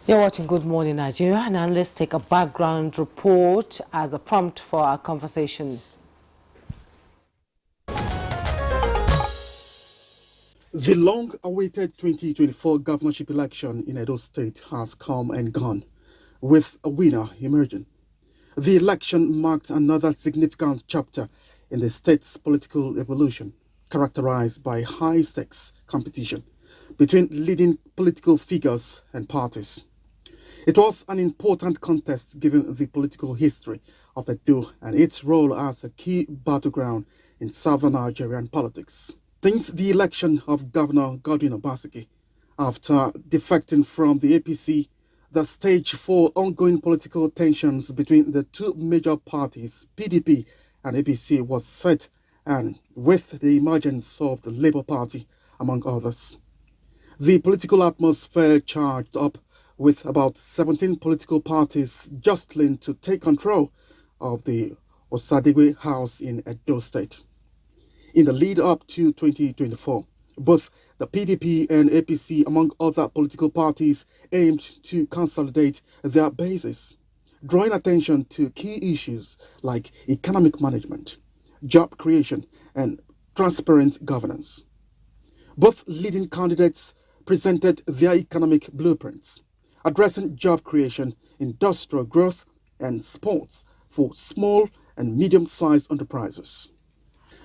You're watching Good Morning Nigeria. Now let's take a background report as a prompt for our conversation. The long-awaited 2024 governorship election in Edo State has come and gone, with a winner emerging. The election marked another significant chapter in the state's political evolution, characterized by high-stakes competition between leading political figures and parties. It was an important contest given the political history of Edo and its role as a key battleground in southern Nigerian politics. Since the election of Governor Godwin Obaseki, after defecting from the APC, the stage for ongoing political tensions between the two major parties, PDP and APC, was set, and with the emergence of the Labour Party, among others. The political atmosphere charged up with about 17 political parties jostling to take control of the Osadegwe House in Edo State. In the lead up to 2024, both the PDP and APC, among other political parties, aimed to consolidate their bases, drawing attention to key issues like economic management, job creation, and transparent governance. Both leading candidates presented their economic blueprints, addressing job creation, industrial growth, and sports for small and medium-sized enterprises.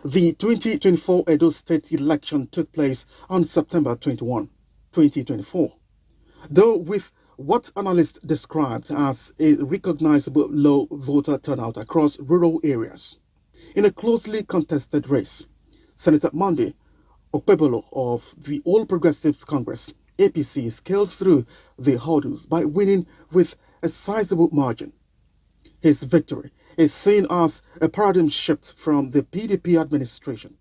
The 2024 Edo State election took place on September 21, 2024, though with what analysts described as a recognizable low voter turnout across rural areas. In a closely contested race, Senator Monday Okpebolo of the All Progressives Congress, APC, scaled through the hurdles by winning with a sizable margin. His victory is seen as a paradigm shift from the PDP administration.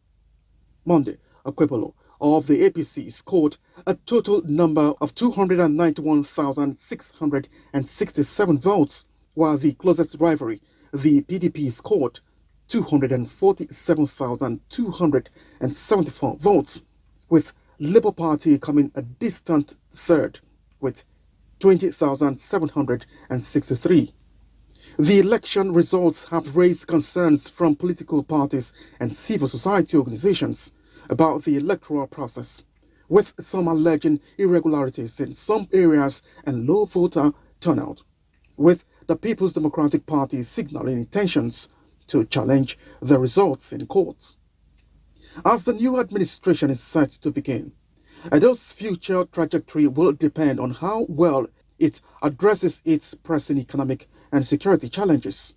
Monday Okpebolo of the APC scored a total number of 291,667 votes, while the closest rivalry, the PDP, scored 247,274 votes, with Labour Party coming a distant third with 20,763. The election results have raised concerns from political parties and civil society organizations about the electoral process, with some alleging irregularities in some areas and low voter turnout, with the People's Democratic Party signaling intentions to challenge the results in court. As the new administration is set to begin, Edo's future trajectory will depend on how well it addresses its pressing economic and security challenges.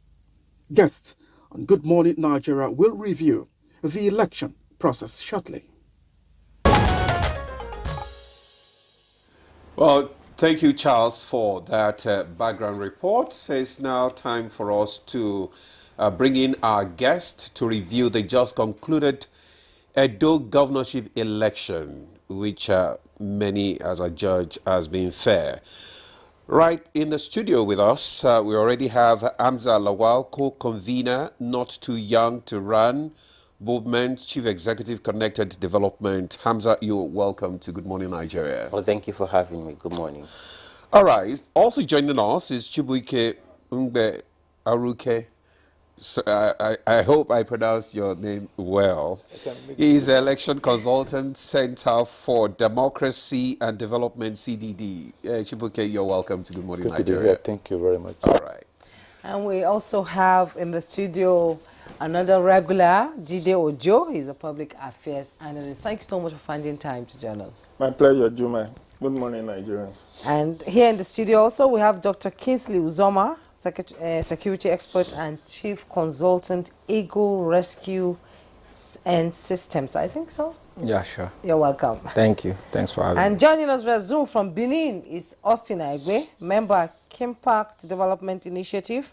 Guests on Good Morning Nigeria will review the election process shortly. Well, thank you, Charles, for that background report. It's now time for us to bring in our guest to review the just concluded Edo governorship election, which many as a judge has been fair. Right in the studio with us, we already have Hamza Lawal, co-convener, Not Too Young to Run Movement, Chief Executive, Connected Development. Hamza, you're welcome to Good Morning Nigeria. Well, thank you for having me. Good morning. All right. Also joining us is Chibuike Mbe Aruke. So I hope I pronounced your name well. He is Election Consultant, Center for Democracy and Development, CDD. Chibuike, you're welcome to Good Morning Nigeria. Thank you very much. All right. And we also have in the studio another regular, Jide Ojo. He's a public affairs analyst. Thank you so much for finding time to join us. My pleasure, Juma. Good morning, Nigerians. And here in the studio also we have Dr. Kingsley Uzoma, security expert and chief consultant, Eagle Rescue and Systems. I think so. Yeah, sure. You're welcome. Thank you. Thanks for having me. And joining us via Zoom from Benin is Austin Aigbe, member Kimpact Development Initiative,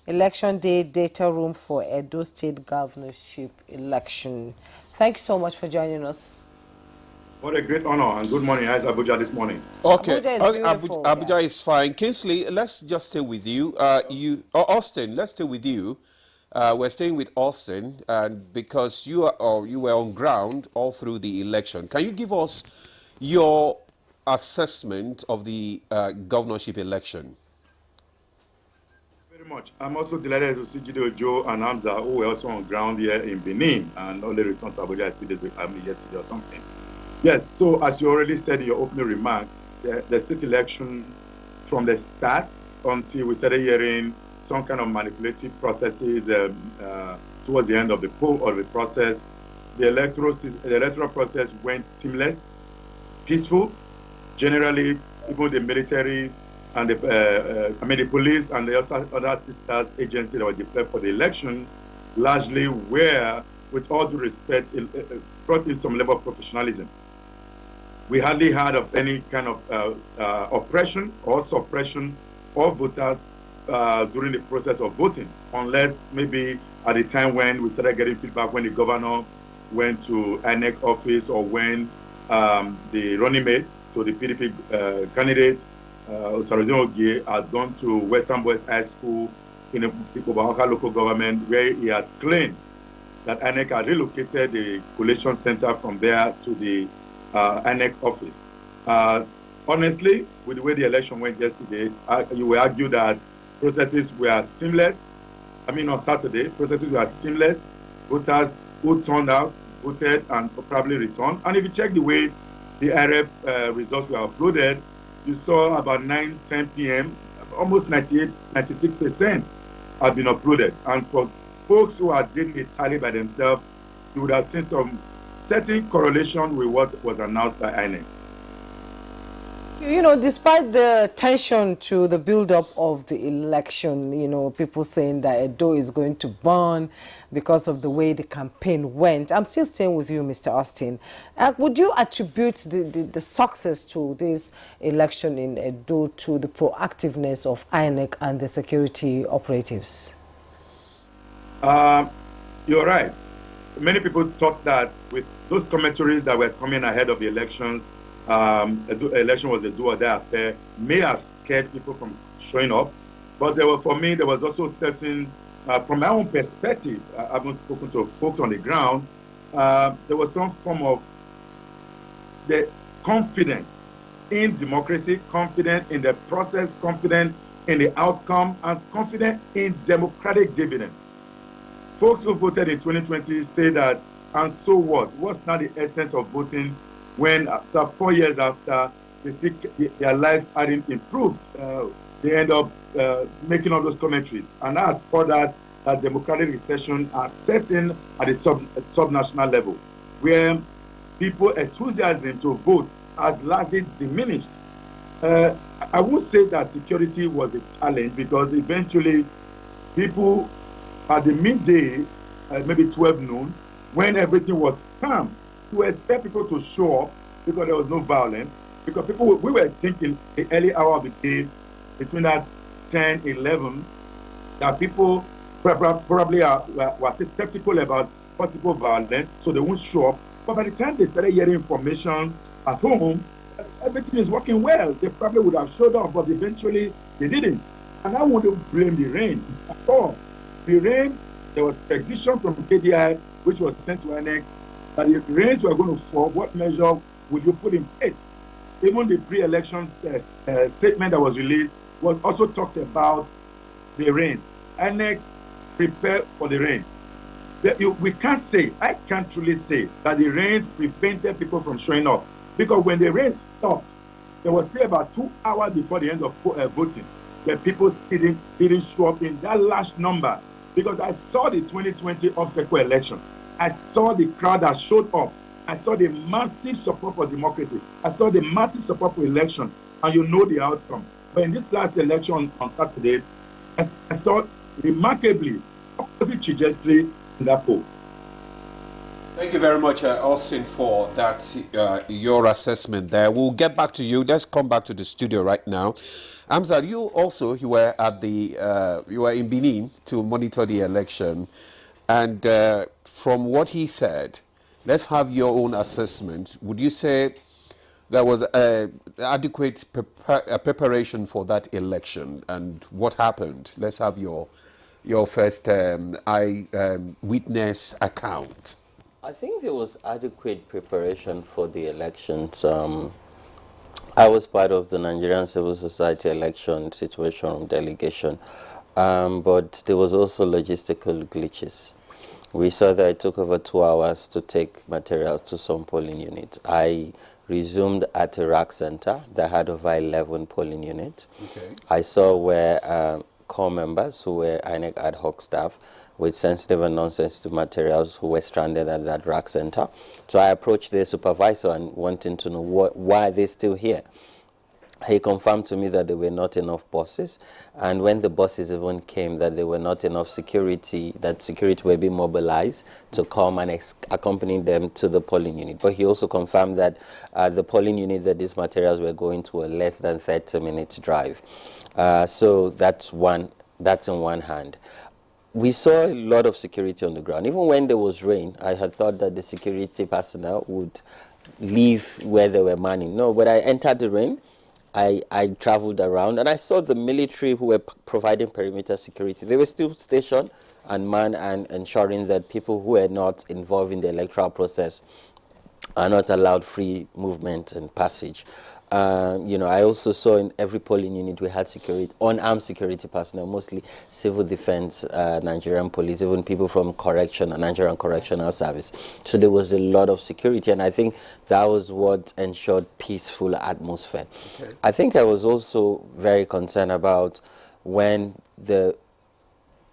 Election Day Data Room for Edo State Governorship Election. Thank you so much for joining us. What a great honor, and good morning. How's Abuja this morning? Okay, Abuja is beautiful, Abuja is fine. Kingsley, let's just stay with you. Austin, let's stay with you. We're staying with Austin, and because you were on ground all through the election. Can you give us your assessment of the governorship election? Very much. I'm also delighted to see Gideon Joe and Hamza, who were also on ground here in Benin and only returned to Abuja 3 days ago, yesterday or something. Yes, so as you already said in your opening remark, the state election from the start until we started hearing some kind of manipulative processes towards the end of the poll or the process, the electoral process went seamless, peaceful. Generally, even the military and the police and the other sisters agencies that were deployed for the election largely were, with all due respect, brought in some level of professionalism. We hardly heard of any kind of oppression or suppression of voters during the process of voting, unless maybe at the time when we started getting feedback when the governor went to INEC office or when the running mate to the PDP candidate, Sarojino Ogie, had gone to Western Boys High School in the Obahoka local government, where he had claimed that INEC had relocated the collation center from there to the INEC office. Honestly, with the way the election went yesterday, you will argue that processes were seamless. I mean, on Saturday, processes were seamless. Voters who turned out, voted, and probably returned. And if you check the way the RF results were uploaded, you saw about 9-10 p.m., almost 96% had been uploaded. And for folks who are doing the tally by themselves, you would have seen some certain correlation with what was announced by INEC. You know, despite the tension to the build-up of the election, you know, people saying that Edo is going to burn because of the way the campaign went. I'm still staying with you, Mr. Austin. Would you attribute the success to this election in Edo to the proactiveness of INEC and the security operatives? You're right. Many people thought that with those commentaries that were coming ahead of the elections, the election was a do-or-die affair, may have scared people from showing up. But for me, there was also certain, from my own perspective, I haven't spoken to folks on the ground, there was some form of the confidence in democracy, confident in the process, confident in the outcome, and confident in democratic dividend. Folks who voted in 2020 say that, and so what? What's not the essence of voting when after 4 years after their lives hadn't improved? They end up making all those commentaries. And I thought that democratic recession are setting at a subnational level, where people's enthusiasm to vote has largely diminished. I won't say that security was a challenge, because eventually people at the midday, maybe 12 noon, when everything was calm, to expect people to show up because there was no violence, because we were thinking the early hour of the day, between that 10, 11, that people probably were skeptical about possible violence, so they won't show up. But by the time they started hearing information at home, everything is working well. They probably would have showed up, but eventually they didn't. And I won't blame the rain at all. The rain, there was prediction from KDI, which was sent to INEC, that if rains were going to fall, what measure would you put in place? Even the pre-election statement that was released was also talked about the rain. INEC prepared for the rain. We can't say, I can't truly say that the rains prevented people from showing up, because when the rain stopped, there was still about 2 hours before the end of voting, that people still didn't show up in that large number. Because I saw the 2020 obstacle election. I saw the crowd that showed up. I saw the massive support for democracy. I saw the massive support for election. And you know the outcome. But in this last election on Saturday, I saw remarkably opposite trajectory in that poll. Thank you very much, Austin, for that, your assessment there. We'll get back to you. Let's come back to the studio right now. Hamza, you were at you were in Benin to monitor the election, and from what he said, let's have your own assessment. Would you say there was adequate preparation for that election, and what happened? Let's have your first eyewitness account. I think there was adequate preparation for the elections. I was part of the Nigerian Civil Society election situation room delegation, but there was also logistical glitches. We saw that it took over 2 hours to take materials to some polling units. I resumed at a rack center that had over 11 polling units. Okay. I saw where core members who were INEC ad hoc staff with sensitive and non-sensitive materials who were stranded at that rack center. So I approached their supervisor and wanting to know why they're still here. He confirmed to me that there were not enough buses, and when the buses even came, that there were not enough security, that security were being mobilized to come and accompany them to the polling unit. But he also confirmed that the polling unit that these materials were going to were less than 30 minutes drive. So that's in one hand. We saw a lot of security on the ground. Even when there was rain, I had thought that the security personnel would leave where they were manning. No, but I entered the rain. I traveled around and I saw the military who were providing perimeter security. They were still stationed and manned and ensuring that people who were not involved in the electoral process are not allowed free movement and passage. I also saw in every polling unit we had security, unarmed security personnel, mostly civil defense, Nigerian police, even people from Nigerian Correctional Service. So there was a lot of security, and I think that was what ensured peaceful atmosphere. Okay. I think I was also very concerned about when the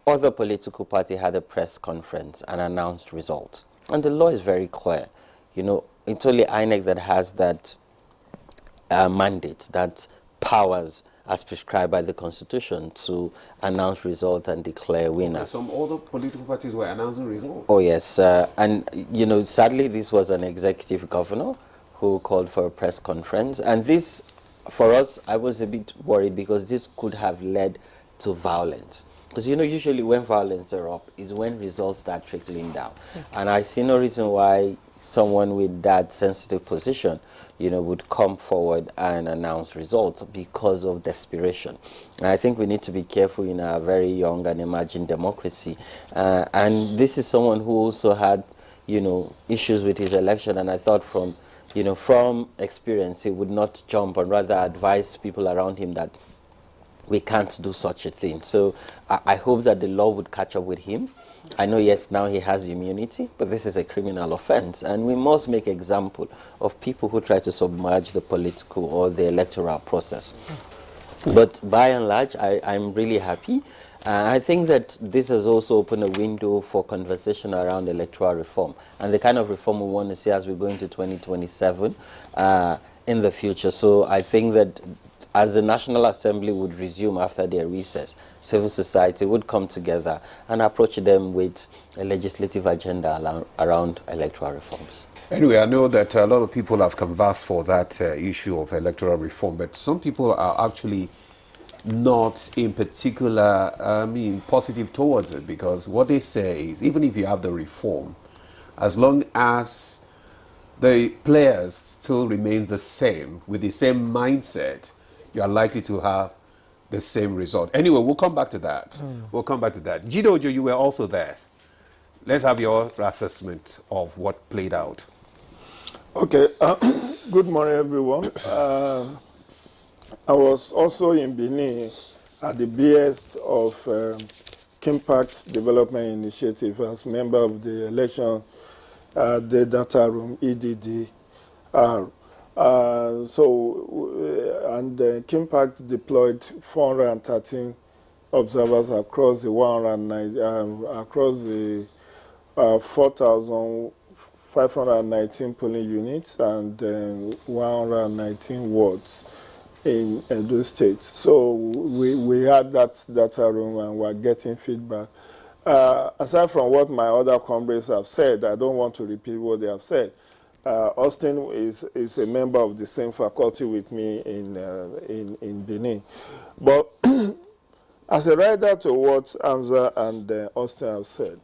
other political party had a press conference and announced results. And the law is very clear. It's only INEC that has that mandate, that powers as prescribed by the Constitution to announce results and declare winner. Okay, some other political parties were announcing results. Oh yes, and sadly this was an executive governor who called for a press conference, and this, for us, I was a bit worried because this could have led to violence. Because usually when violence erupts is when results start trickling down, and I see no reason why someone with that sensitive position, would come forward and announce results because of desperation. And I think we need to be careful in our very young and emerging democracy. And this is someone who also had, issues with his election. And I thought from experience, he would not jump and rather advise people around him that we can't do such a thing. So I hope that the law would catch up with him. I know, yes, now he has immunity, but this is a criminal offense, and we must make example of people who try to submerge the political or the electoral process. But by and large, I'm really happy. I think that this has also opened a window for conversation around electoral reform and the kind of reform we want to see as we go into 2027 in the future. So I think that as the National Assembly would resume after their recess, civil society would come together and approach them with a legislative agenda around electoral reforms. Anyway, I know that a lot of people have canvassed for that issue of electoral reform, but some people are actually not in particular, positive towards it, because what they say is, even if you have the reform, as long as the players still remain the same, with the same mindset, you are likely to have the same result. Anyway, we'll come back to that. We'll come back to that. Jidojo, you were also there. Let's have your assessment of what played out. Okay. Good morning, everyone. I was also in Benin at the BS of Impact Development Initiative as member of the election the data room, EDDR. Impact deployed 413 observers across the 4,519 polling units and 119 wards in Edo State. So we had that data room and we're getting feedback. Aside from what my other comrades have said, I don't want to repeat what they have said. Austin is a member of the same faculty with me in Benin. But as a rider to what Hamza and Austin have said,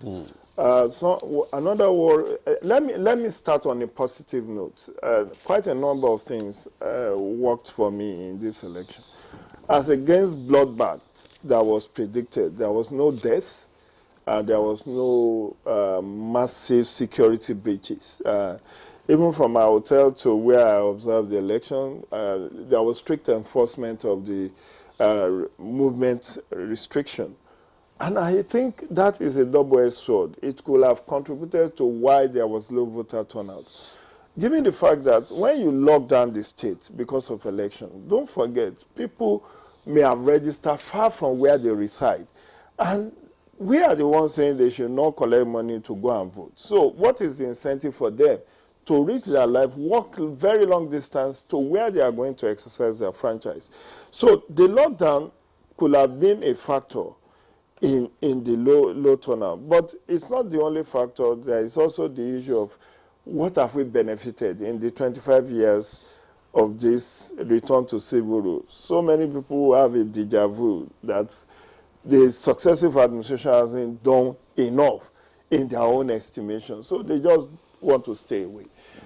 another word. Let me start on a positive note. Quite a number of things worked for me in this election. As against bloodbath that was predicted, there was no death. There was no massive security breaches. even from our hotel to where I observed the election, there was strict enforcement of the movement restriction. And I think that is a double-edged sword. It could have contributed to why there was low voter turnout. Given the fact that when you lock down the state because of election, don't forget, people may have registered far from where they reside. And we are the ones saying they should not collect money to go and vote. So what is the incentive for them to risk their life, walk very long distance to where they are going to exercise their franchise? So the lockdown could have been a factor in the low turnout. But it's not the only factor. There is also the issue of what have we benefited in the 25 years of this return to civil rule. So many people have a deja vu that the successive administration hasn't done enough in their own estimation. So they just want to stay away.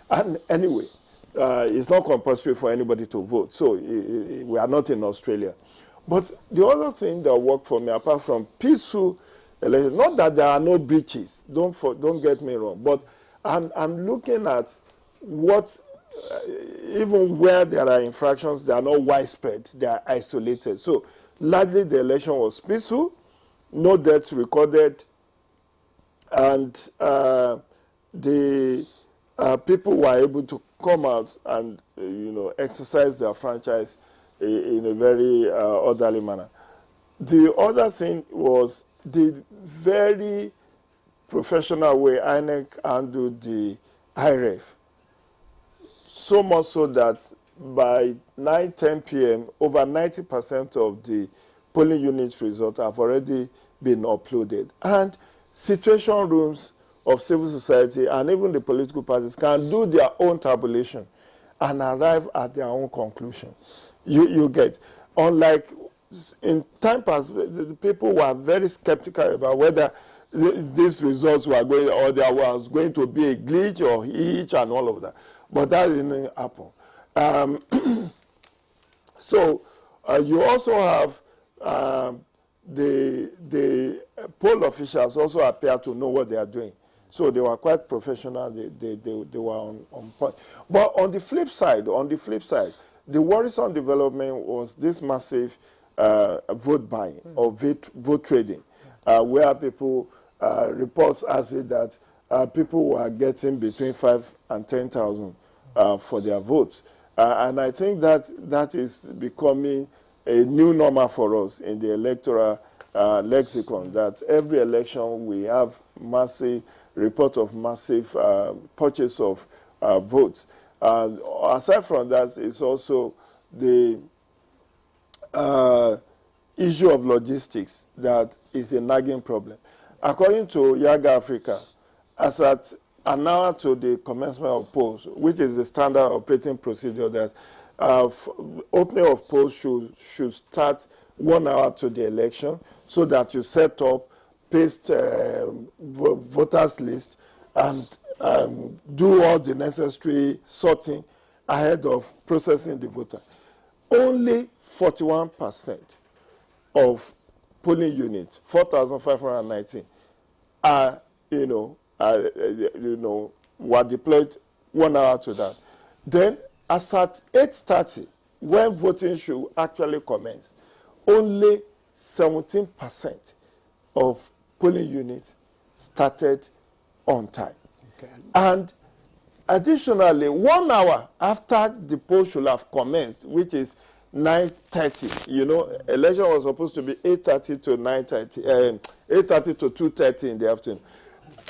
And anyway, it's not compulsory for anybody to vote. So we are not in Australia. But the other thing that worked for me, apart from peaceful election, not that there are no breaches, don't get me wrong, but I'm looking at what, even where there are infractions, they are not widespread, they are isolated. So largely the election was peaceful, no deaths recorded, and the people were able to come out and exercise their franchise in a very orderly manner. The other thing was the very professional way INEC handled the IREF. So much so that by 9-10 p.m., over 90% of the polling unit results have already been uploaded. And situation rooms of civil society and even the political parties can do their own tabulation and arrive at their own conclusion. You get. Unlike in time past, the people were very skeptical about whether these results were going, or there was going to be a glitch or hitch and all of that. But that didn't happen. So you also have the poll officials also appear to know what they are doing. So they were quite professional. They were on point. But on the flip side, the worrisome development was this massive vote buying or vote trading, where people reports as it that people were getting between 5,000 and 10,000 for their votes, and I think that is becoming a new normal for us in the electoral lexicon. That every election we have massive report of massive purchase of votes. Aside from that, it's also the issue of logistics that is a nagging problem. According to Yaga Africa, as at an hour to the commencement of polls, which is the standard operating procedure, that opening of polls should start 1 hour to the election, so that you set up, paste voters list, and do all the necessary sorting ahead of processing the voter. Only 41% of polling units, 4,519, were deployed 1 hour to that. Then, as at 8:30, when voting should actually commence, only 17% of polling units started on time. Okay. And additionally, 1 hour after the poll should have commenced, which is 9:30, election was supposed to be 8:30 to 9:30, 8:30 to 2:30 in the afternoon.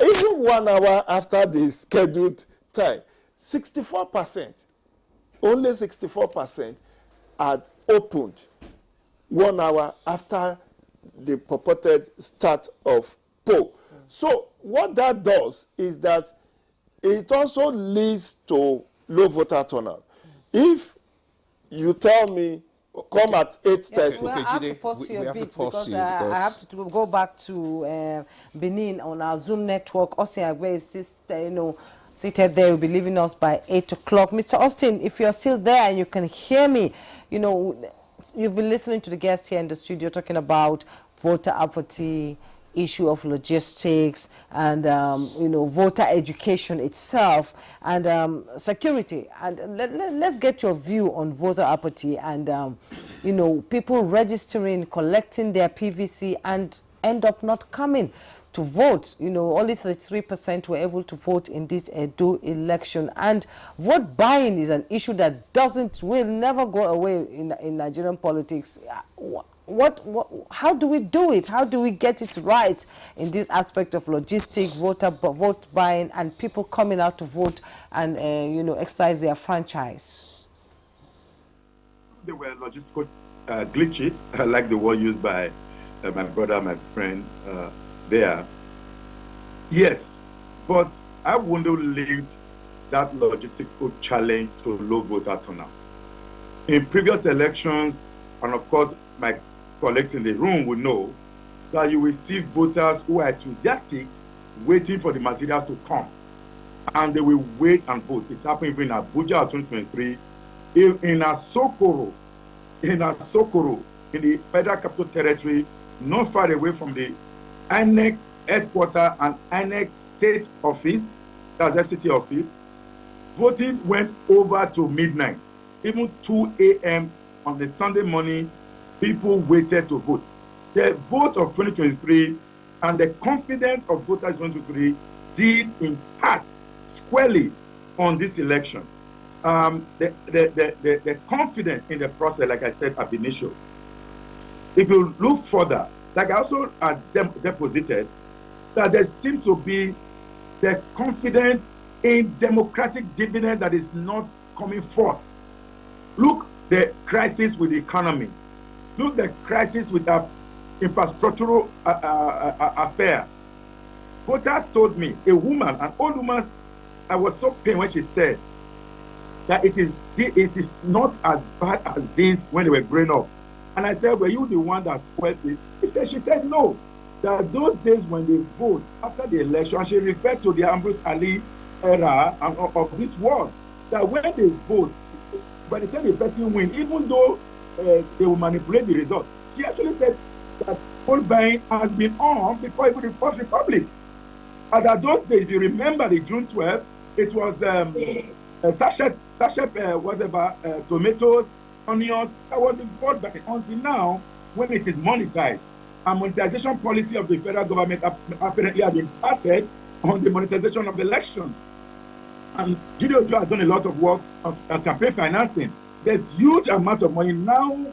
Even 1 hour after the scheduled time, 64%, only 64% had opened 1 hour after the purported start of poll. So what that does is that it also leads to low voter turnout. If you tell me, come at 8:30. Yes, I have to pause you a bit because I have to go back to Benin on our Zoom network. Austin Agbe is seated there. Will be leaving us by 8 o'clock. Mr. Austin, if you're still there and you can hear me, you've been listening to the guests here in the studio talking about voter apathy, issue of logistics and voter education itself and security. And let's get your view on voter apathy and people registering, collecting their PVC and end up not coming to vote. Only 33% were able to vote in this Edo election. And vote buying is an issue that will never go away in Nigerian politics. How do we do it? How do we get it right in this aspect of logistic, vote buying, and people coming out to vote and exercise their franchise? There were logistical glitches, like the word used by my brother, my friend there. Yes, but I wouldn't link that logistical challenge to low voter turnout. In previous elections, and of course my colleagues in the room will know that you will see voters who are enthusiastic waiting for the materials to come, and they will wait and vote. It happened even in Abuja 2023, in Asokoro, in the Federal Capital Territory, not far away from the INEC headquarters and INEC state office, that's FCT office. Voting went over to midnight, even 2 a.m. on the Sunday morning. People waited to vote. The vote of 2023 and the confidence of voters 2023 did impact squarely on this election. The confidence in the process, like I said, ab initio. If you look further, like I also deposited, that there seems to be the confidence in democratic dividend that is not coming forth. Look the crisis with the economy. Look the crisis with the infrastructural affair. Voters told me, an old woman, I was so pained when she said that it is not as bad as this when they were growing up. And I said, were you the one that spoiled it? She said, no. That those days when they vote after the election, and she referred to the Ambrose Ali era of this world, that when they vote, by the time the person wins, even though they will manipulate the result, she actually said that vote buying has been on before even the First Republic. And at those days, if you remember the June 12th, it was sachet tomatoes, onions, that was the vote buying until now when it is monetized. And monetization policy of the federal government apparently has been parted on the monetization of elections. And GDOJ has done a lot of work on campaign financing. There's huge amount of money now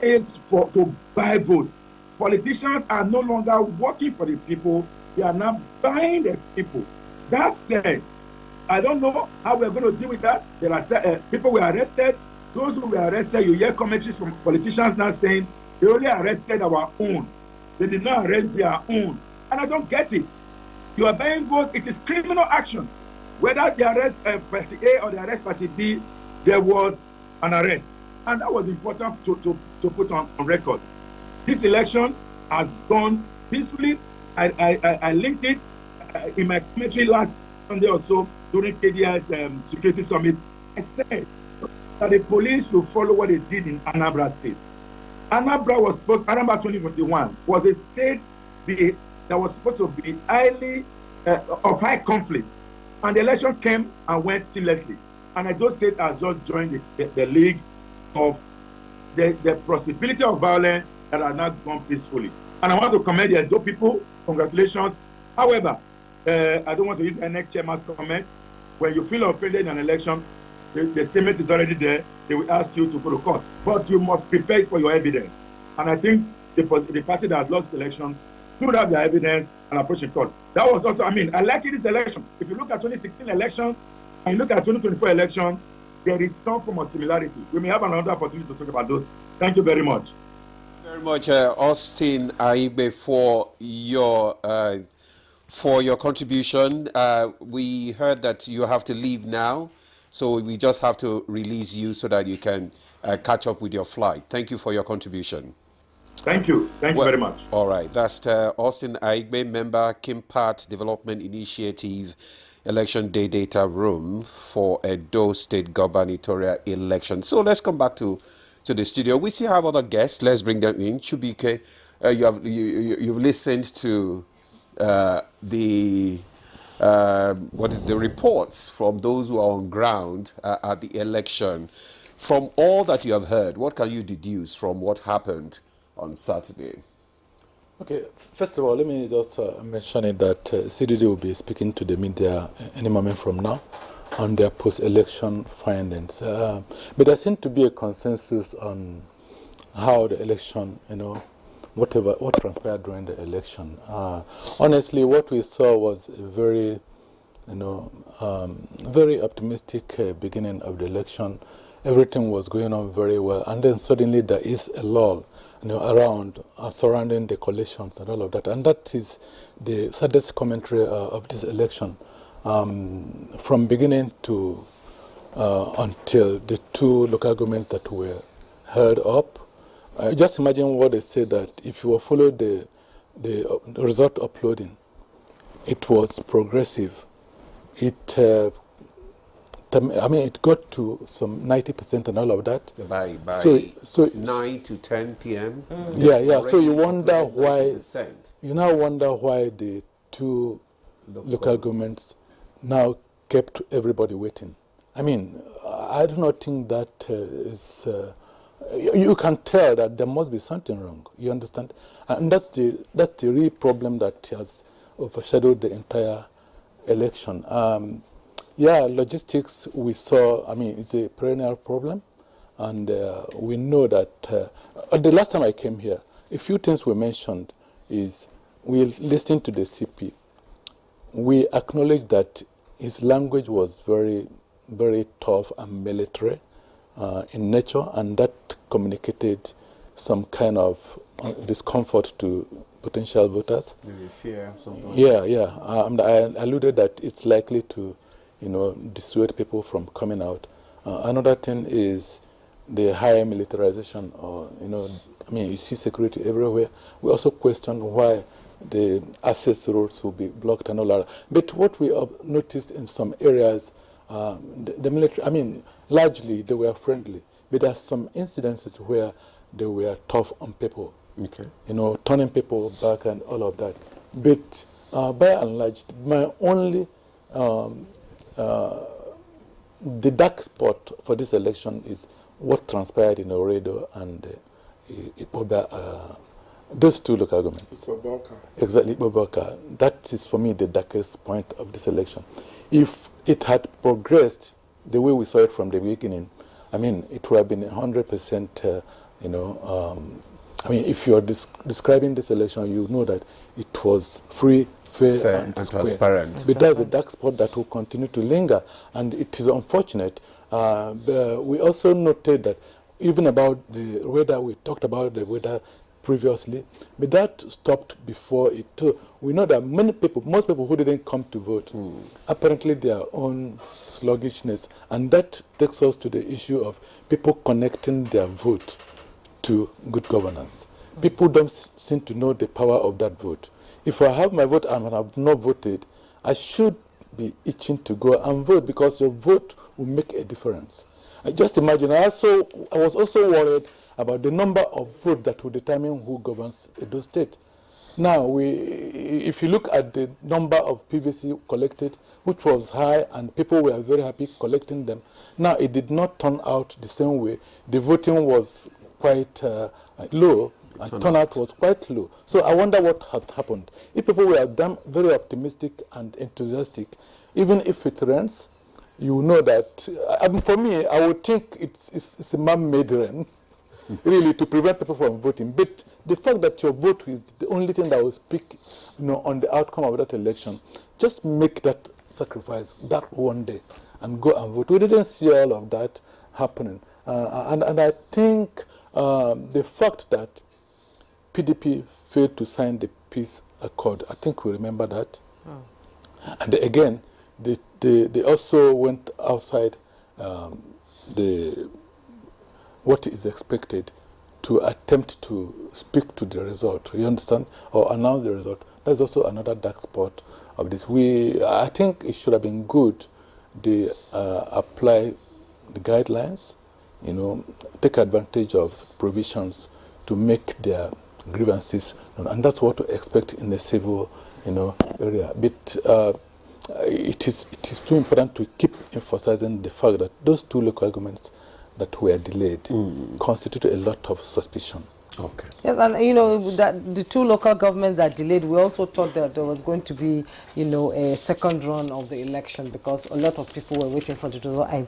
saved to buy votes. Politicians are no longer working for the people, they are now buying the people. That said, I don't know how we're going to deal with that. There are people were arrested. Those who were arrested, you hear commentaries from politicians now saying they only arrested our own. They did not arrest their own. And I don't get it. You are buying votes, it is criminal action. Whether they arrest party A or they arrest party B, there was an arrest. And that was important to put on record. This election has gone peacefully. I linked it in my commentary last Sunday or so during KDI's security summit. I said that the police should follow what they did in Anambra State. Anambra 2021 was a state that was supposed to be of high conflict. And the election came and went seamlessly. And Edo State has just joined the league of the possibility of violence that are now gone peacefully. And I want to commend the Edo people. Congratulations. However, I don't want to use NEC chairman's comment. When you feel offended in an election, the statement is already there. They will ask you to go to court. But you must prepare for your evidence. And I think the party that lost the election should have their evidence and approach the court. That was also, I like this election. If you look at 2016 election and you look at 2024 election, there is some form of similarity. We may have another opportunity to talk about those. Thank you very much. Very much, Austin Aibe, for your contribution. We heard that you have to leave now, so we just have to release you so that you can catch up with your flight. Thank you for your contribution. Thank you. Thank you very much. All right. That's Austin Aigbe, member, Kimpat Development Initiative, Election Day Data Room for Edo State gubernatorial election. So let's come back to the studio. We still have other guests. Let's bring them in. Chubike you've listened to the reports from those who are on ground at the election. From all that you have heard, what can you deduce from what happened on Saturday? Okay, first of all, let me just mention it that CDD will be speaking to the media any moment from now on their post-election findings. But there seems to be a consensus on how the election, what transpired during the election. Honestly, what we saw was a very, very optimistic beginning of the election. Everything was going on very well, and then suddenly there is a lull, around surrounding the coalitions and all of that, and that is the saddest commentary of this election, from beginning to until the two local governments that were held up. Just imagine what they said, that if you follow the result uploading, it was progressive. It got to some 90% and all of that. By so 9 to 10 p.m. Yeah. So you wonder why. 90%. You now wonder why the two local governments now kept everybody waiting. I mean, I do not think that is. You can tell that there must be something wrong. You understand, and that's the real problem that has overshadowed the entire election. Logistics, we saw, it's a perennial problem, and we know that the last time I came here, a few things were mentioned is we listened to the CP. We acknowledged that his language was very, very tough and military in nature, and that communicated some kind of discomfort to potential voters. Maybe fear, something. I alluded that it's likely to dissuade people from coming out. Another thing is the higher militarization, you see security everywhere. We also question why the access roads will be blocked and all that. But what we have noticed in some areas, the military, largely they were friendly, but there are some incidences where they were tough on people. Okay. Turning people back and all of that. But by and large, my only the dark spot for this election is what transpired in Oredo and those two local governments. Exactly, Boboka. That is for me the darkest point of this election. If it had progressed the way we saw it from the beginning, it would have been 100%, if you're describing this election, you know that it was free, fair and transparent. But there's a dark spot that will continue to linger, and it is unfortunate. We also noted that even about the weather, we talked about the weather previously, but that stopped before it too. We know that most people who didn't come to vote, apparently their own sluggishness, and that takes us to the issue of people connecting their vote to good governance. People don't seem to know the power of that vote. If I have my vote and I have not voted, I should be itching to go and vote, because your vote will make a difference. Just imagine, I was also worried about the number of votes that will determine who governs Edo State. Now, if you look at the number of PVC collected, which was high, and people were very happy collecting them, now it did not turn out the same way. The voting was quite low, and turnout was quite low. So I wonder what had happened. If people were very optimistic and enthusiastic, even if it rains, you know that, for me, I would think it's a man-made rain, really, to prevent people from voting. But the fact that your vote is the only thing that will speak, on the outcome of that election, just make that sacrifice that one day and go and vote. We didn't see all of that happening. And I think the fact that PDP failed to sign the peace accord, I think we remember that. And again, they also went outside what is expected to attempt to speak to the result. You understand? Or announce the result. That's also another dark spot of this. I think it should have been good they apply the guidelines, take advantage of provisions to make their grievances, and that's what to expect in the civil, area. But it is too important to keep emphasizing the fact that those two local governments that were delayed constitute a lot of suspicion. Okay. Yes, and that the two local governments that delayed, we also thought that there was going to be, a second run of the election, because a lot of people were waiting for the result, and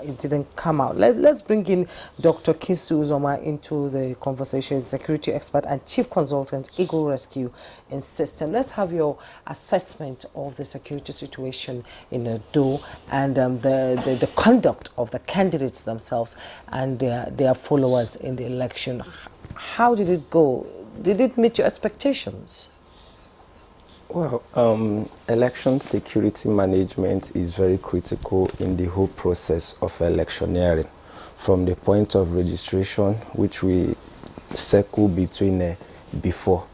it didn't come out. Let's bring in Dr. Kinsu Uzoma into the conversation, security expert and chief consultant, Eagle Rescue in System. Let's have your assessment of the security situation in Edo and the conduct of the candidates themselves and their followers in the election. How did it go? Did it meet your expectations? Well, election security management is very critical in the whole process of electioneering. From the point of registration, which we circle between before,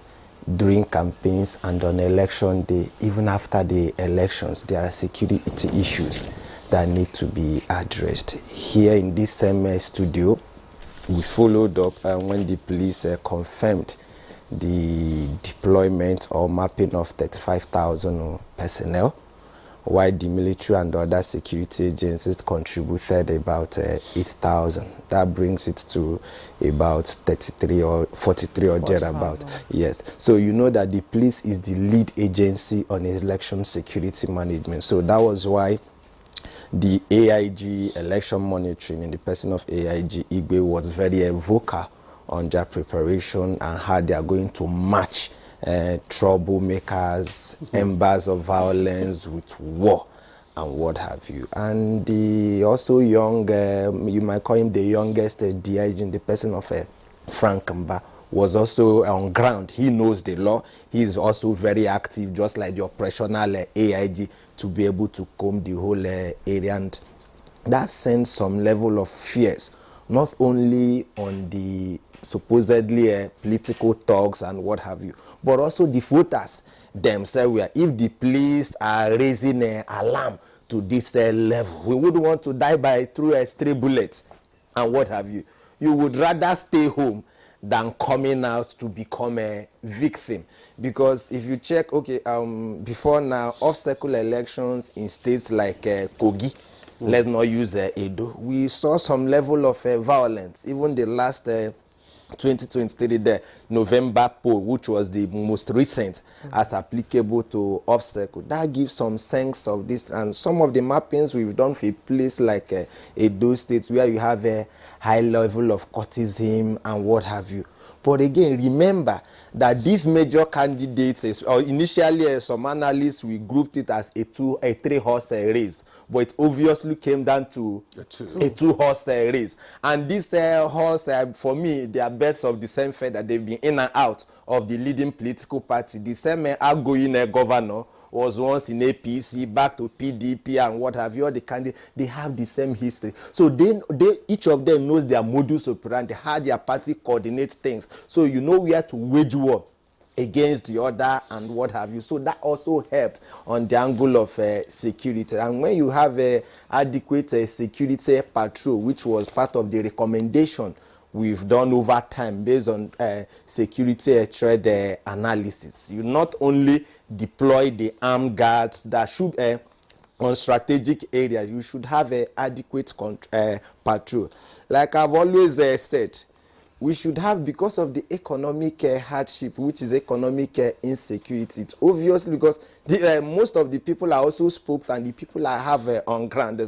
during campaigns, and on election day, even after the elections, there are security issues that need to be addressed. Here in this same studio, we followed up when the police confirmed the deployment or mapping of 35,000 personnel, while the military and other security agencies contributed about 8,000. That brings it to about 33 or 43 or thereabout. Yes. So you know that the police is the lead agency on election security management. So that was why the AIG election monitoring in the person of AIG Igbe was very vocal on their preparation and how they are going to match troublemakers, embers of violence with war and what have you. And the also young, you might call him the youngest DIG in the person of Frank Mba, was also on ground. He knows the law. He is also very active, just like the operational AIG, to be able to comb the whole area. And that sends some level of fears, not only on the supposedly political thugs and what have you, but also the voters themselves. Where if the police are raising an alarm to this level, we would want to die through a stray bullet and what have you. You would rather stay home than coming out to become a victim. Because if you check, before now, off-cycle elections in states like Kogi, let's not use Edo, we saw some level of violence. Even the last 2023 the November poll, which was the most recent as applicable to off-cycle, that gives some sense of this. And some of the mappings we've done for a place like Edo State, where you have a high level of courtism and what have you. But again, remember that these major candidates, initially some analysts, we grouped it as a 3-horse race, but it obviously came down to a 2-horse race. And this horse, for me, they are birds of the same feather. They've been in and out of the leading political party. The same outgoing governor was once in APC, back to PDP and what have you. All the candidates, they have the same history. So they each of them knows their modus operandi, how their party coordinates things. So you know where to wage war against the other and what have you. So that also helped on the angle of security. And when you have adequate security patrol, which was part of the recommendation we've done over time based on security threat analysis, you not only deploy the armed guards that should on strategic areas, you should have an adequate patrol. Like I've always said, we should have, because of the economic hardship, which is economic insecurity. It's obvious because most of the people I also spoke and the people I have on ground,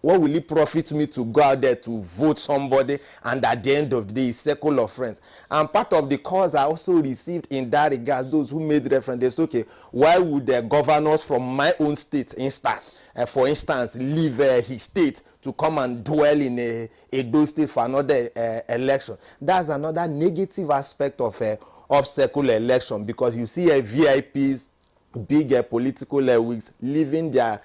what will it profit me to go out there to vote somebody and at the end of the day, circle of friends? And part of the calls I also received in that regard, those who made reference, they said, okay, why would the governors from my own state, for instance, leave his state to come and dwell in Edo State for another election? That's another negative aspect of off-cycle election, because you see VIPs, big political wigs leaving their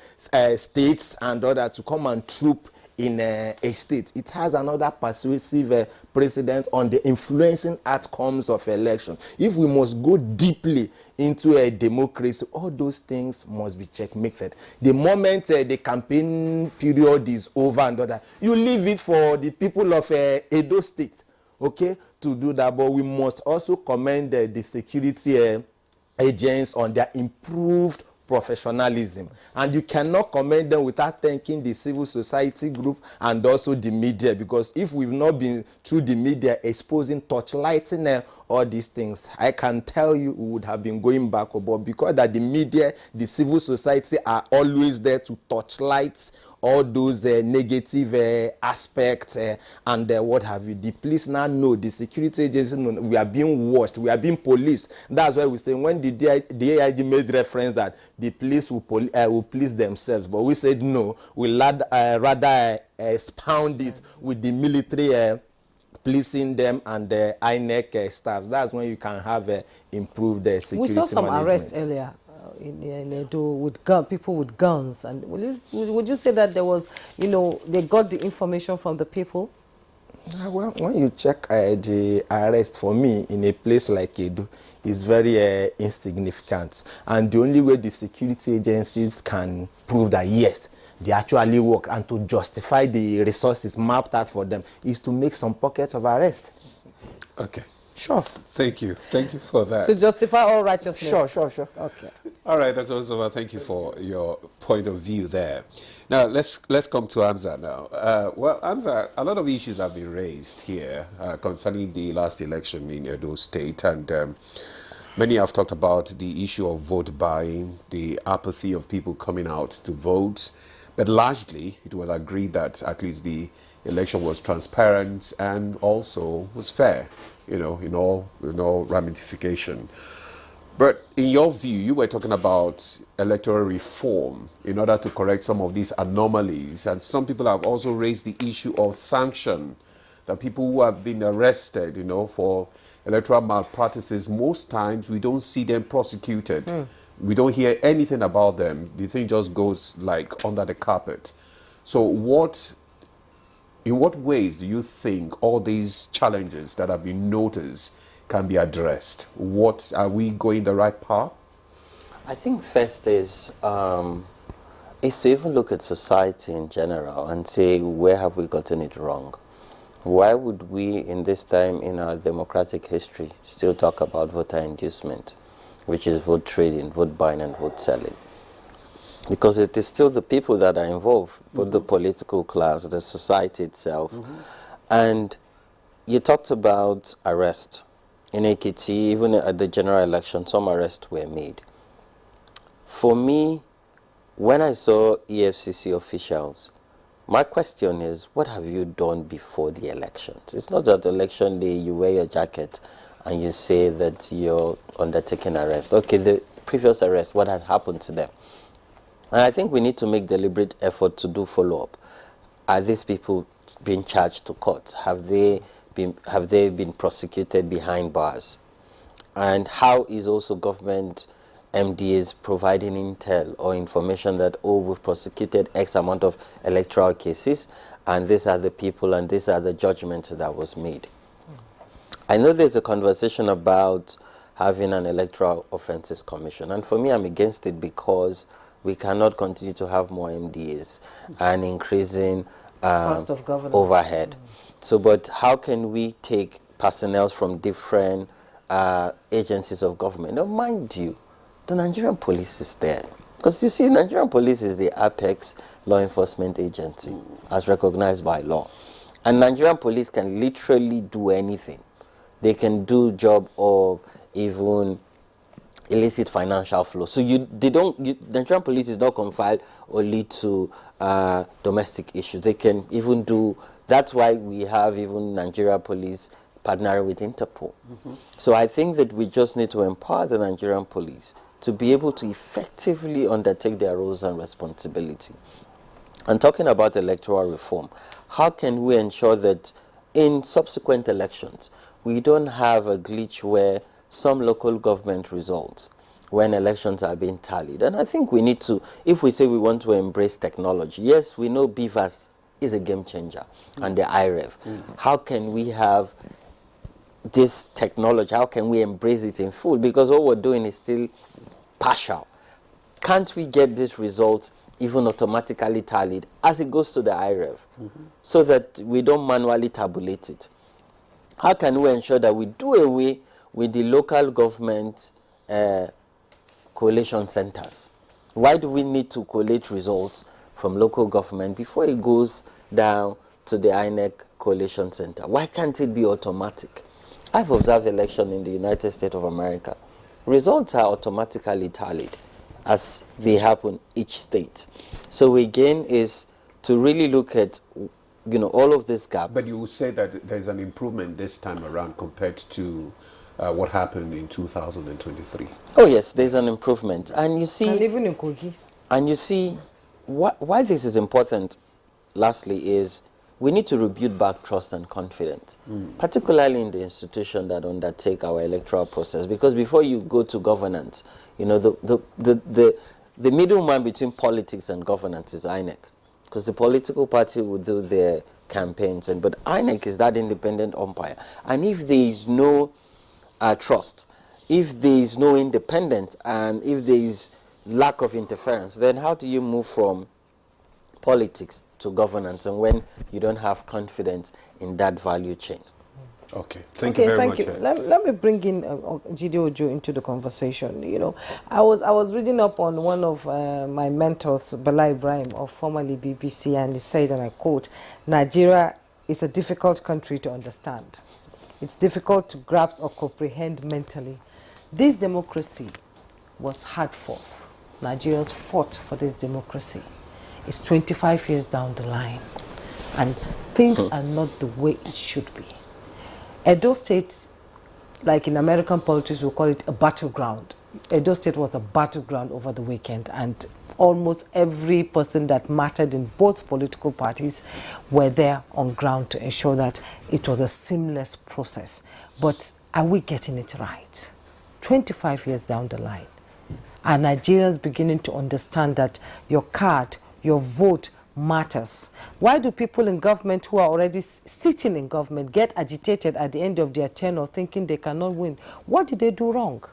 states and other to come and troop in a state. It has another persuasive precedent on the influencing outcomes of election. If we must go deeply into a democracy, all those things must be checkmated. The moment the campaign period is over and other, you leave it for the people of Edo State okay, to do that. But we must also commend the security agents on their improved professionalism, and you cannot commend them without thanking the civil society group and also the media, because if we've not been through the media exposing, torchlighting all these things, I can tell you we would have been going backward. But because that the media, the civil society are always there to torchlight all those negative aspects and what have you, the police now know, the security agencies know, we are being watched, we are being policed. That's why we say when the AIG made reference that the police will police themselves, but we said no, we rather expound it with the military policing them and the INEC staffs. That's when you can have improved security We saw some management. arrests earlier in Edo with people with guns, and would you say that there was, they got the information from the people? Well, when you check the arrest, for me, in a place like Edo, is very insignificant. And the only way the security agencies can prove that, yes, they actually work, and to justify the resources mapped out for them, is to make some pockets of arrest. Okay. Sure. Thank you. Thank you for that. To justify all righteousness. Sure. Okay. All right, Dr. Ozoma, thank you for your point of view there. Now, let's come to Hamza now. Well, Hamza, a lot of issues have been raised here concerning the last election in Edo State, and many have talked about the issue of vote buying, the apathy of people coming out to vote, but largely it was agreed that at least the election was transparent and also was fair, in all ramification. But in your view, you were talking about electoral reform in order to correct some of these anomalies. And some people have also raised the issue of sanction, that people who have been arrested, for electoral malpractices, most times we don't see them prosecuted. We don't hear anything about them. The thing just goes like under the carpet. So in what ways do you think all these challenges that have been noticed can be addressed? What are we going the right path? I think first is to even look at society in general and say, where have we gotten it wrong? Why would we, in this time in our democratic history, still talk about voter inducement, which is vote trading, vote buying, and vote selling? Because it is still the people that are involved, both the political class, the society itself. And you talked about arrest. In Ekiti, even at the general election, some arrests were made. For me, when I saw EFCC officials, my question is, what have you done before the elections? It's not that election day you wear your jacket and you say that you're undertaking arrest. Okay, the previous arrest, what had happened to them? And I think we need to make deliberate effort to do follow-up. Are these people being charged to court? Have they been prosecuted behind bars? And how is also government MDAs providing intel or information that, we've prosecuted X amount of electoral cases, and these are the people and these are the judgments that was made? I know there's a conversation about having an electoral offences commission, and for me, I'm against it because we cannot continue to have more MDAs and increasing Cost of governance. overhead. So, but how can we take personnel from different agencies of government? Now, mind you, the Nigerian police is there. Because you see, Nigerian police is the apex law enforcement agency as recognized by law. And Nigerian police can literally do anything. They can do job of even illicit financial flow. So Nigerian police is not confined only to domestic issues. They can even do. That's why we have even Nigeria police partnering with Interpol. So I think that we just need to empower the Nigerian police to be able to effectively undertake their roles and responsibility. And talking about electoral reform, how can we ensure that in subsequent elections we don't have a glitch where some local government results, when elections are being tallied? And I think we need to, if we say we want to embrace technology, yes, we know BVAS is a game changer, and the IREV. How can we have this technology? How can we embrace it in full? Because what we're doing is still partial. Can't we get these results even automatically tallied as it goes to the IREV, so that we don't manually tabulate it? how can we ensure that we do away with the local government collation centers? Why do we need to collate results from local government before it goes down to the INEC collation center? Why can't it be automatic? I've observed election in the United States of America. Results are automatically tallied as they happen each state. So again is to really look at all of this gap. But you would say that there's an improvement this time around compared to what happened in 2023. Oh yes, there's an improvement, and you see, and even in Kogi. And you see, why this is important. Lastly, is we need to rebuild back trust and confidence, particularly in the institution that undertake our electoral process. Because before you go to governance, the middleman between politics and governance is INEC, because the political party will do their campaigns, but INEC is that independent umpire. And if there is no trust, if there is no independence, and if there is lack of interference, then how do you move from politics to governance, and when you don't have confidence in that value chain? Okay, thank you very much. Let me bring in Jide Ojo into the conversation. I was reading up on one of my mentors, Bala Ibrahim, of formerly BBC, and he said, and I quote, "Nigeria is a difficult country to understand. It's difficult to grasp or comprehend mentally. This democracy was hard fought. Nigerians fought for this democracy. It's 25 years down the line, and things are not the way it should be. Edo State, like in American politics, we call it a battleground. Edo State was a battleground over the weekend, and almost every person that mattered in both political parties were there on ground to ensure that it was a seamless process. But are we getting it right? 25 years down the line, are Nigerians beginning to understand that your card, your vote matters? Why do people in government who are already sitting in government get agitated at the end of their tenure thinking they cannot win? What did they do wrong?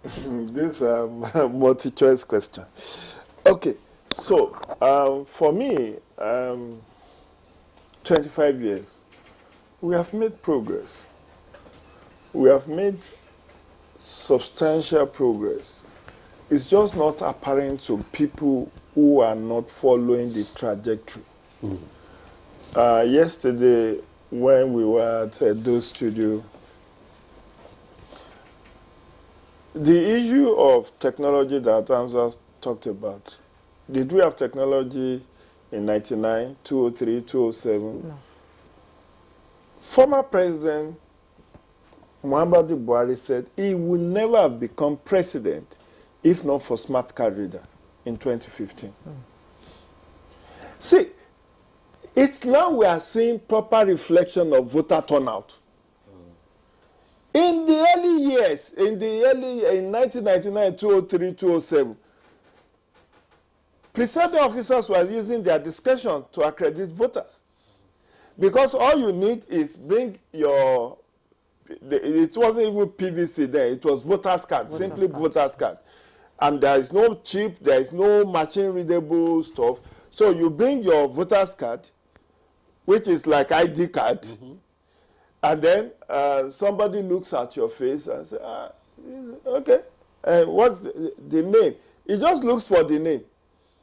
This is a multi-choice question. Okay, so for me, 25 years, we have made progress. We have made substantial progress. It's just not apparent to people who are not following the trajectory. Yesterday, when we were at Edo Studio, the issue of technology that Hamza talked about, did we have technology in 99, 203, 207? No. Former President Muhammadu Buhari said he would never have become president if not for smart card reader in 2015. See, it's now we are seeing proper reflection of voter turnout. In the early years, in 1999, 203, 207, presiding officers were using their discretion to accredit voters. Because all you need is bring your, it wasn't even PVC then, it was voter's card, simply voter's card. And there is no chip, there is no machine readable stuff. So you bring your voter's card, which is like ID card, and then somebody looks at your face and says, okay, what's the name? He just looks for the name.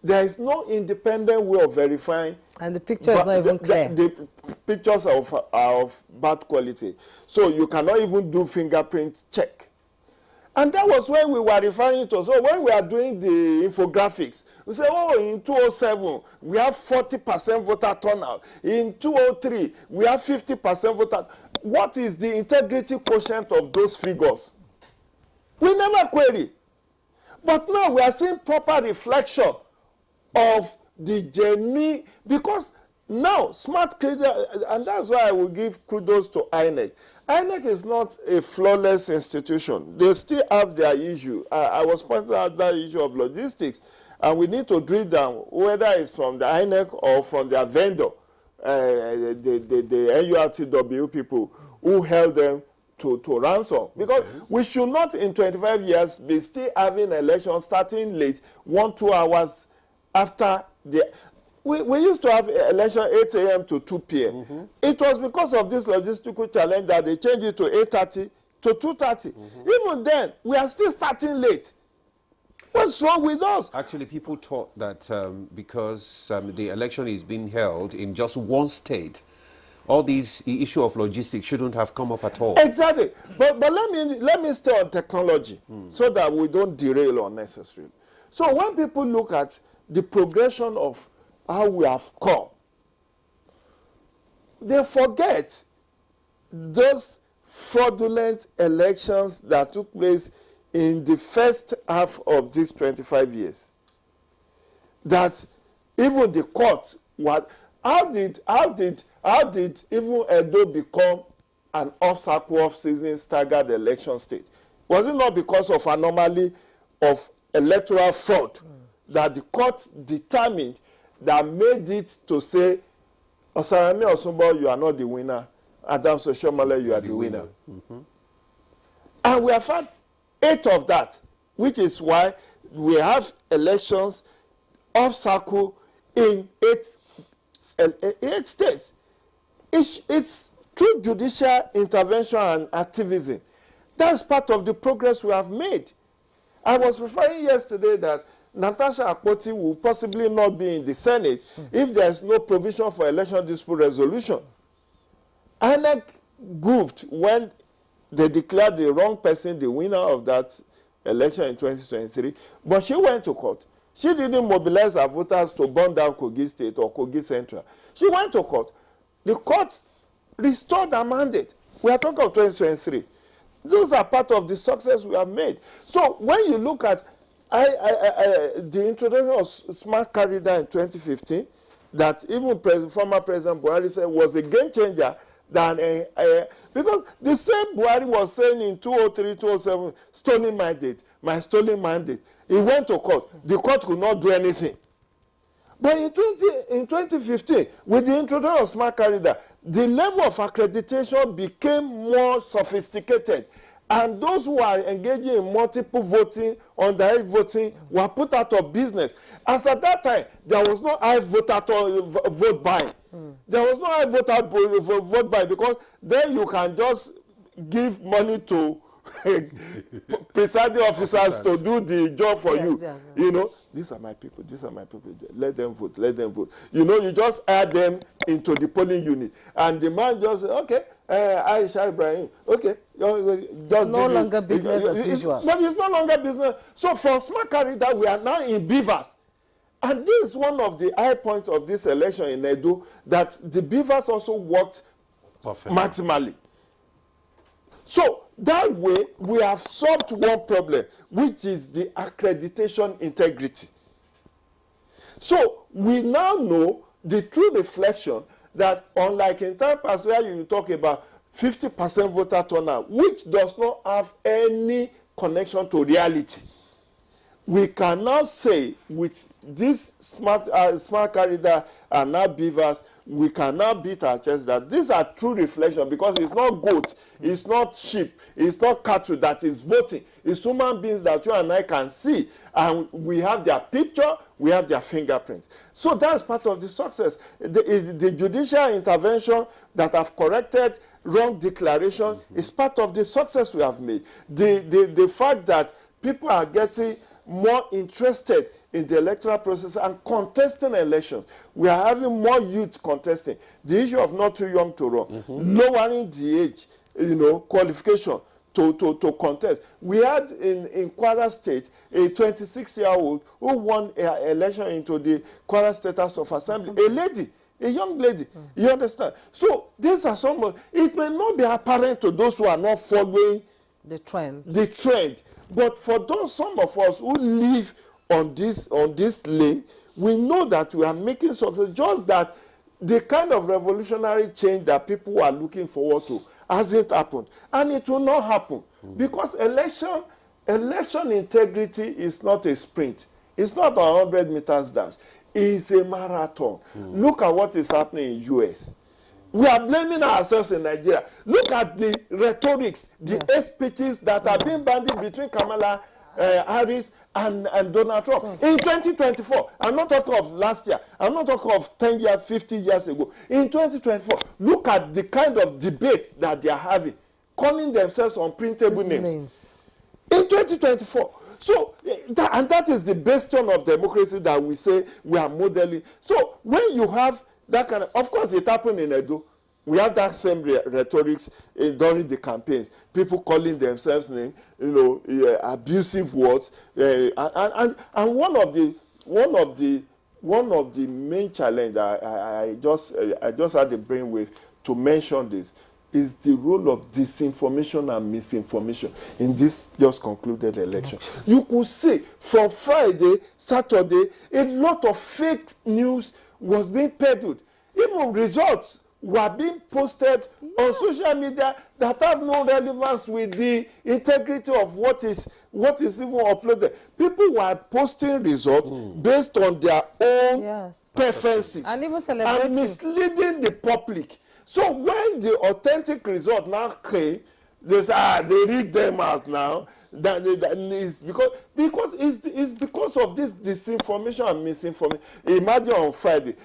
There is no independent way of verifying. And the picture is not even clear. The pictures are of bad quality. So you cannot even do fingerprint check. And that was when we were referring to. So when we are doing the infographics, we say, oh, in 2007, we have 40% voter turnout. In 2003, we have 50% voter. What is the integrity quotient of those figures? We never query. But now we are seeing proper reflection of the journey, because now smart credit, and that's why I will give kudos to INEC. INEC is not a flawless institution. They still have their issue. I was pointing out that issue of logistics, and we need to drill down whether it's from the INEC or from their vendor, the NURTW people who held them to ransom. Because we should not in 25 years be still having elections starting late, 1-2 hours after the... we used to have election 8 a.m. to 2 p.m. It was because of this logistical challenge that they changed it to 8:30 to 2:30. Even then, we are still starting late. What's wrong with us? Actually, people thought that because the election is being held in just one state, all these the issue of logistics shouldn't have come up at all. Exactly. But let me stay on technology so that we don't derail unnecessarily. So when people look at the progression of how we have come, they forget those fraudulent elections that took place in the first half of these 25 years. That even the court, how did even Edo become an off-cycle, off-season, staggered election state? Was it not because of anomaly of electoral fraud that the court determined that made it to say, Osarami Osumbo, you are not the winner. Adams Oshomole, you are the winner. And we have had 8 of that, which is why we have elections off-cycle in 8 states. It's through judicial intervention and activism. That's part of the progress we have made. I was referring yesterday that Natasha Akpoti will possibly not be in the Senate if there is no provision for election dispute resolution. INEC goofed when they declared the wrong person the winner of that election in 2023, but she went to court. She didn't mobilize her voters to burn down Kogi State or Kogi Central. She went to court. The court restored her mandate. We are talking of 2023. Those are part of the success we have made. So when you look at the introduction of smart car reader in 2015, that even former President Buhari said was a game changer, than because the same Buhari was saying in 2003, 2007, stolen mandate, my stolen mandate. He went to court. The court could not do anything. But in 2015, with the introduction of smart car reader, the level of accreditation became more sophisticated. And those who are engaging in multiple voting, underage voting, were put out of business. As at that time, there was no high vote buying. There was no high vote buying because then you can just give money to presiding officers to do the job for you. Yes. You know, these are my people, let them vote. You know, you just add them into the polling unit. And the man just said, okay, Aisha Ibrahim, okay. It's no longer business as usual. But it's no longer business. So for smart car reader, we are now in beavers. And this is one of the high points of this election in Edo, that the beavers also worked maximally. So that way, we have solved one problem, which is the accreditation integrity. So we now know the true reflection that unlike in time past where you talk about 50% voter turnout, which does not have any connection to reality, we can now say with this smart car reader and now beavers, we can now beat our chest that these are true reflection, because it's not goat, it's not sheep, it's not cattle that is voting. It's human beings that you and I can see, and we have their picture, we have their fingerprints. So that's part of the success. The judicial intervention that have corrected wrong declaration is part of the success we have made. The fact that people are getting more interested in the electoral process and contesting elections. We are having more youth contesting. The issue of not too young to run, lowering the age, qualification to contest. We had in Kwara State a 26-year-old who won an election into the Kwara State House of Assembly. A young lady. You understand? So these are some. It may not be apparent to those who are not following the trend. But for some of us who live on this lane, we know that we are making success. Just that the kind of revolutionary change that people are looking forward to hasn't happened, and it will not happen because election integrity is not a sprint. It's not a 100 meters dash. It's a marathon. Look at what is happening in US. We are blaming ourselves in Nigeria. Look at the rhetorics, the speeches that are being bandied between Kamala Harris and Donald Trump. In 2024, I'm not talking of last year, I'm not talking of 10 years, 50 years ago. In 2024, look at the kind of debate that they are having, calling themselves unprintable names. In 2024. So, that is the bastion of democracy that we say we are modeling. So, when you have that of course, it happened in Edo. We had that same rhetorics during the campaigns. People calling themselves names, abusive words, and one of the main challenge I just had the brainwave to mention this is the role of disinformation and misinformation in this just concluded election. You could see from Friday, Saturday, a lot of fake news was being peddled. Even results were being posted on social media that have no relevance with the integrity of what is even uploaded. People were posting results based on their own preferences and even celebrating and misleading the public. So when the authentic result now came, they say, they read them out now. That is because it's because of this disinformation and misinformation. Imagine on Friday,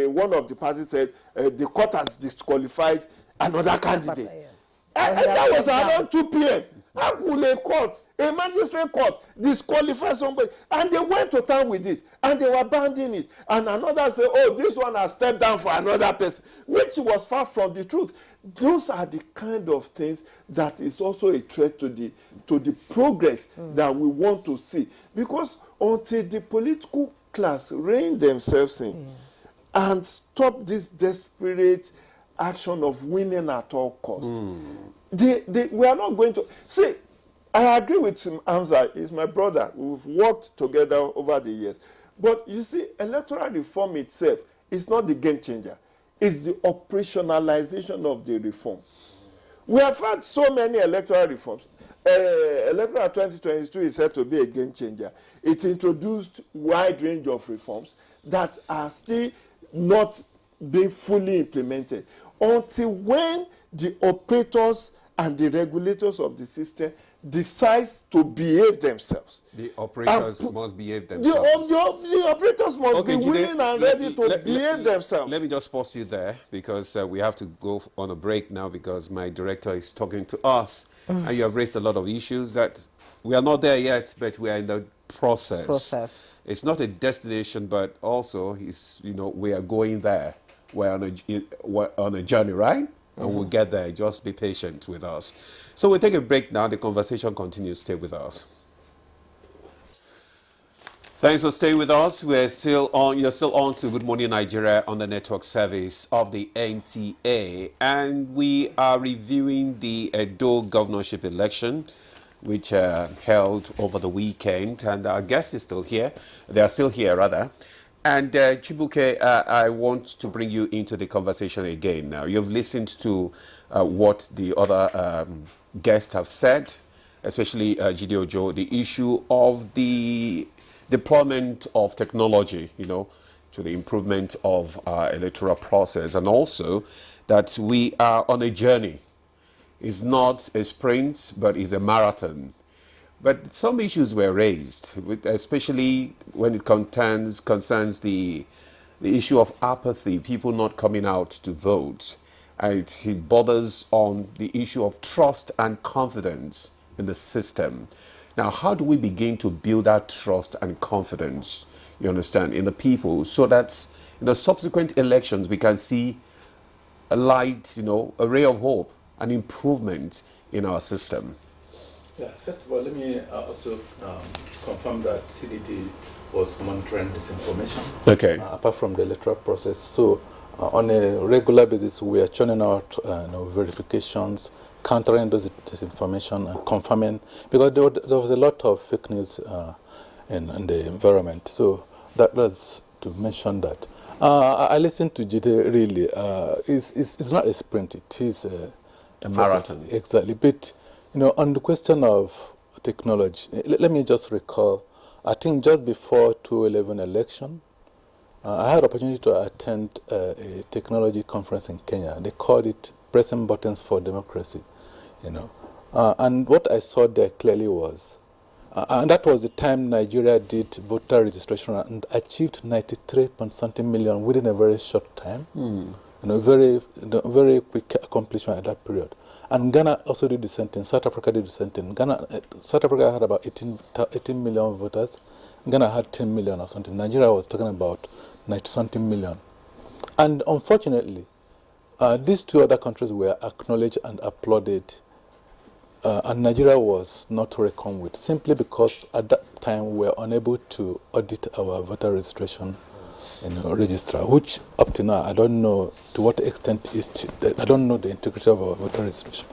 one of the parties said the court has disqualified another candidate. And that was around 2 p.m. How could a magistrate court disqualify somebody? And they went to town with it, and they were banding it. And another said, oh, this one has stepped down for another person, which was far from the truth. Those are the kind of things that is also a threat to the progress that we want to see. Because until the political class rein themselves in and stop this desperate action of winning at all costs, we are not going to... See, I agree with him, Hamza, he's my brother. We've worked together over the years. But you see, electoral reform itself is not the game changer. It's the operationalization of the reform. We have had so many electoral reforms. Electoral 2022 is said to be a game changer. It introduced wide range of reforms that are still not being fully implemented until when the operators and the regulators of the system decides to behave themselves. The operators must behave themselves. The operators must be willing and ready to behave themselves. Let me just pause you there because we have to go on a break now because my director is talking to us. And you have raised a lot of issues that we are not there yet, but we are in the process. It's not a destination, but also we are going there. We're on a journey, right? And we'll get there. Just be patient with us. So we'll take a break now. The conversation continues. Stay with us. Thanks for staying with us. You're still on to Good Morning Nigeria on the network service of the NTA. And we are reviewing the Edo governorship election, which held over the weekend. And our guest is still here. They are still here, rather. And Chibuke, I want to bring you into the conversation again now. You've listened to what the other guests have said, especially Jide Ojo, the issue of the deployment of technology, to the improvement of our electoral process, and also that we are on a journey. It's not a sprint, but it's a marathon. But some issues were raised, especially when it concerns the issue of apathy, people not coming out to vote. And it borders on the issue of trust and confidence in the system. Now, how do we begin to build that trust and confidence, you understand, in the people, so that in the subsequent elections we can see a light, a ray of hope, an improvement in our system? Yeah, first of all, let me also confirm that CDT was monitoring disinformation. Okay. Apart from the electoral process. So, on a regular basis, we are churning out verifications, countering those disinformation and confirming, because there was a lot of fake news in the environment. So, that was to mention that. I listened to Jide, really. It's not a sprint, it is a marathon. Exactly. But on the question of technology, let me just recall, I think just before 2011 election, I had the opportunity to attend a technology conference in Kenya. They called it Pressing Buttons for Democracy, And what I saw there clearly was And that was the time Nigeria did voter registration and achieved 93-something million within a very short time. Very quick accomplishment at that period. And Ghana also did the same thing. South Africa did the same thing. South Africa had about 18 million voters. Ghana had 10 million or something. Nigeria was talking about 90-something million. And unfortunately, these two other countries were acknowledged and applauded. And Nigeria was not reckoned with, simply because at that time we were unable to audit our voter registration registrar, which up to now I don't know to what extent I don't know the integrity of our voter registration.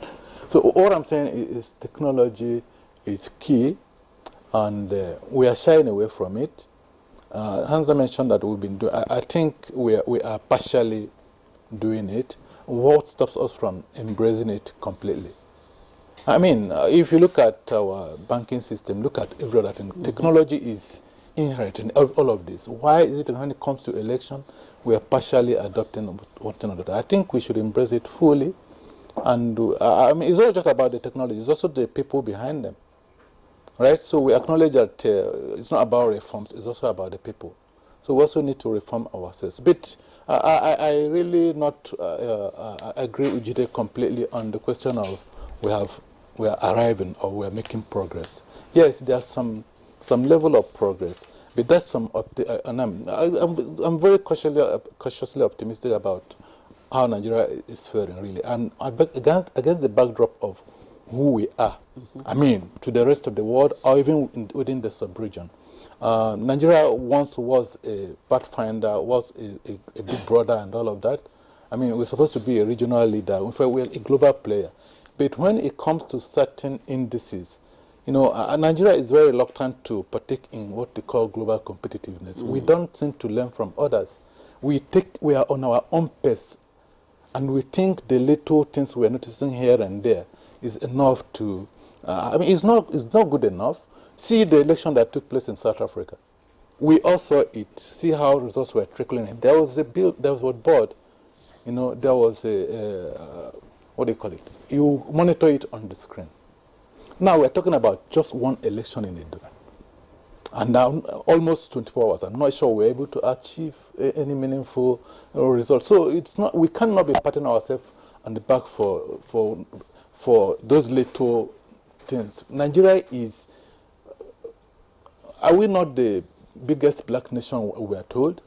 So what I'm saying is technology is key, and we are shying away from it. Hansa mentioned that we've been doing. I think we are partially doing it. What stops us from embracing it completely? I mean, if you look at our banking system, look at every other thing. Technology is inherent in all of this. Why is it when it comes to election, we are partially adopting one thing or another? I think we should embrace it fully. And I mean, it's not just about the technology, it's also the people behind them. Right? So we acknowledge that it's not about reforms, it's also about the people. So we also need to reform ourselves. But I really not agree with Jide completely on the question of we are arriving or we are making progress. Yes, there's some level of progress, but that's and I'm very cautiously optimistic about how Nigeria is faring, really, and against the backdrop of who we are. I mean, to the rest of the world, or even within the sub-region. Nigeria once was a pathfinder, was a big brother and all of that. I mean, we're supposed to be a regional leader. In fact, we're a global player. But when it comes to certain indices, Nigeria is very reluctant to partake in what they call global competitiveness. We don't seem to learn from others. We are on our own pace, and we think the little things we're noticing here and there is enough to. It's not good enough. See the election that took place in South Africa. We all saw it. See how results were trickling in. There was a bill. There was a board. There was a. What do you call it? You monitor it on the screen. Now we're talking about just one election in Edo. And now almost 24 hours. I'm not sure we're able to achieve any meaningful results. So we cannot be patting ourselves on the back for those little things. Nigeria is, are we not the biggest black nation we are told?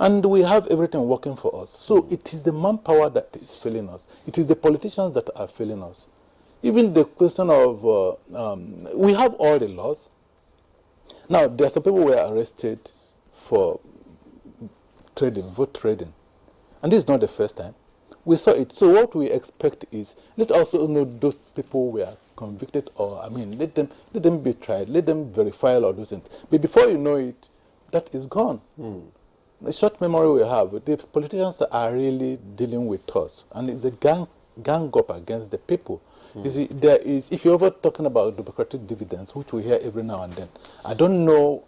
And we have everything working for us. So it is the manpower that is failing us. It is the politicians that are failing us. Even the question of, we have all the laws. Now, there are some people who were arrested for vote trading. And this is not the first time. We saw it. So what we expect is, let us also know those people were convicted, or, let them be tried, let them verify all those things. But before you know it, that is gone. The short memory we have, the politicians are really dealing with us, and it's a gang up against the people. You see, if you're ever talking about democratic dividends, which we hear every now and then, I don't know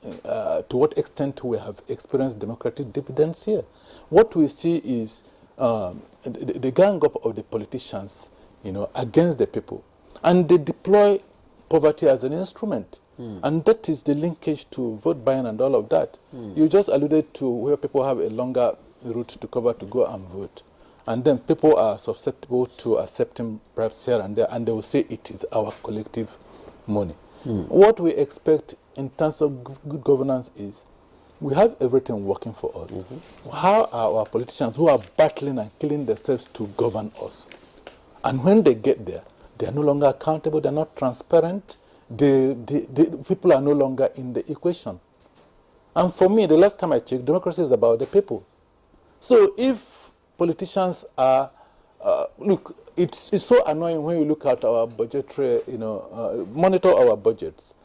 to what extent we have experienced democratic dividends here. What we see is the gang up of the politicians, against the people, and they deploy poverty as an instrument. And that is the linkage to vote buying and all of that. You just alluded to where people have a longer route to cover to go and vote. And then people are susceptible to accepting perhaps here and there, and they will say it is our collective money. What we expect in terms of good governance is we have everything working for us. How are our politicians who are battling and killing themselves to govern us? And when they get there, they are no longer accountable, they're not transparent, the people are no longer in the equation. And for me, the last time I checked, democracy is about the people. So if politicians are, look, it's so annoying when you look at our budgetary, monitor our budgets.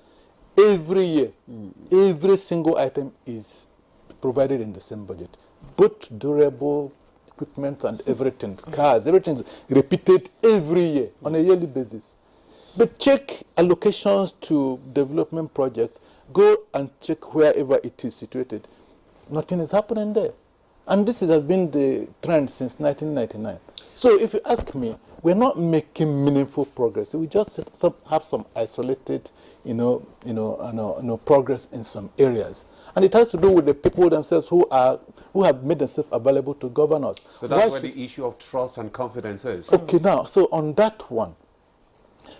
Every year, every single item is provided in the same budget. Both durable equipment and everything, cars, everything is repeated every year on a yearly basis. But check allocations to development projects. Go and check wherever it is situated. Nothing is happening there. And this has been the trend since 1999. So if you ask me, we're not making meaningful progress. We just have some isolated, progress in some areas. And it has to do with the people themselves who have made themselves available to governors. So that's where the issue of trust and confidence is. Okay, now, so on that one,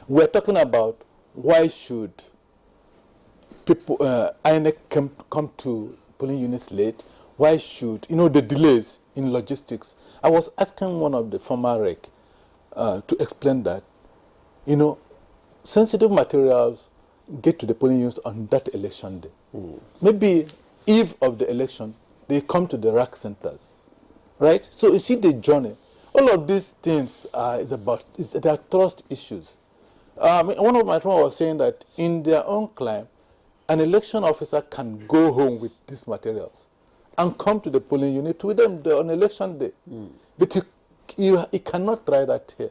we're talking about why should people, INEC come to polling units late? Why should, the delays in logistics? I was asking one of the former REC to explain that, sensitive materials get to the polling units on that election day. Maybe eve of the election, they come to the rack centers, right? So you see the journey. All of these things they are trust issues. One of my friends was saying that in their own climb, an election officer can go home with these materials and come to the polling unit with them on election day. But you cannot try that here.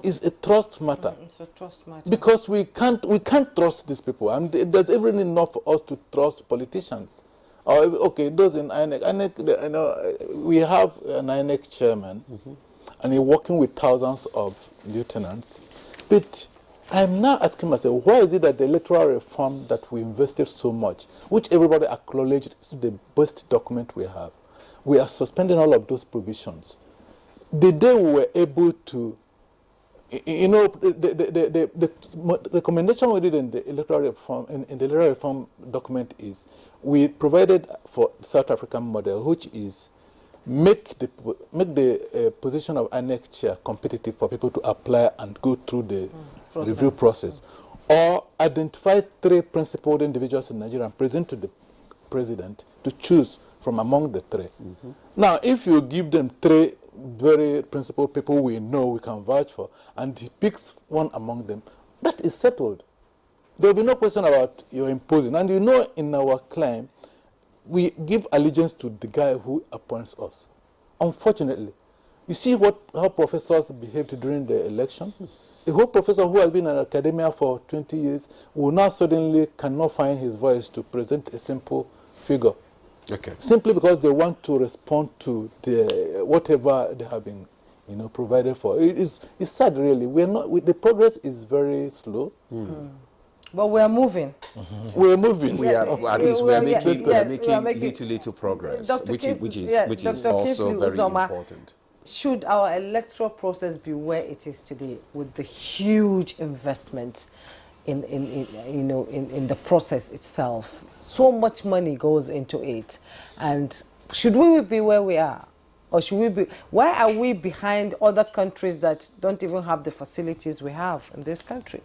It's a trust matter. It's a trust matter. Because we can't trust these people. And there's everything enough for us to trust politicians. Okay, those in INEC, we have an INEC chairman, and he's working with thousands of lieutenants. But I'm now asking myself, why is it that the electoral reform that we invested so much, which everybody acknowledged is the best document we have, we are suspending all of those provisions? The day we were able to, the recommendation we did in the electoral reform, in the electoral reform document is, we provided for South African model, which is make the position of INEC chair competitive for people to apply and go through the review process, or identify 3 principled individuals in Nigeria and present to the president to choose from among the 3. Now, if you give them 3 very principled people we know we can vouch for, and he picks one among them, that is settled. There will be no question about your imposing. And in our claim, we give allegiance to the guy who appoints us. Unfortunately, you see how professors behaved during the election? A whole professor who has been in academia for 20 years will now suddenly cannot find his voice to present a simple figure. Okay. Simply because they want to respond to whatever they have been provided for. It's sad, really. The progress is very slow. But we are moving. We are moving. At least we are making little progress, which is also very important. Should our electoral process be where it is today, with the huge investment in the process itself? So much money goes into it, and should we be where we are, or should we be? Why are we behind other countries that don't even have the facilities we have in this country?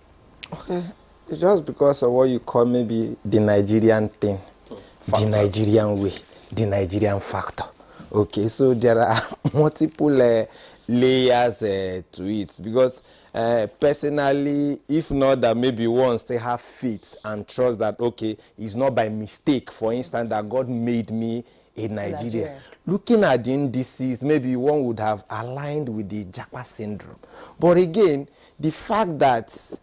Okay, it's just because of what you call maybe the Nigerian thing, the Nigerian way, the Nigerian factor. Okay, so there are multiple layers to it, because personally, if not that maybe one still have faith and trust that, okay, it's not by mistake, for instance, that God made me a Nigerian. Looking at the indices, maybe one would have aligned with the Japa syndrome. But again, the fact that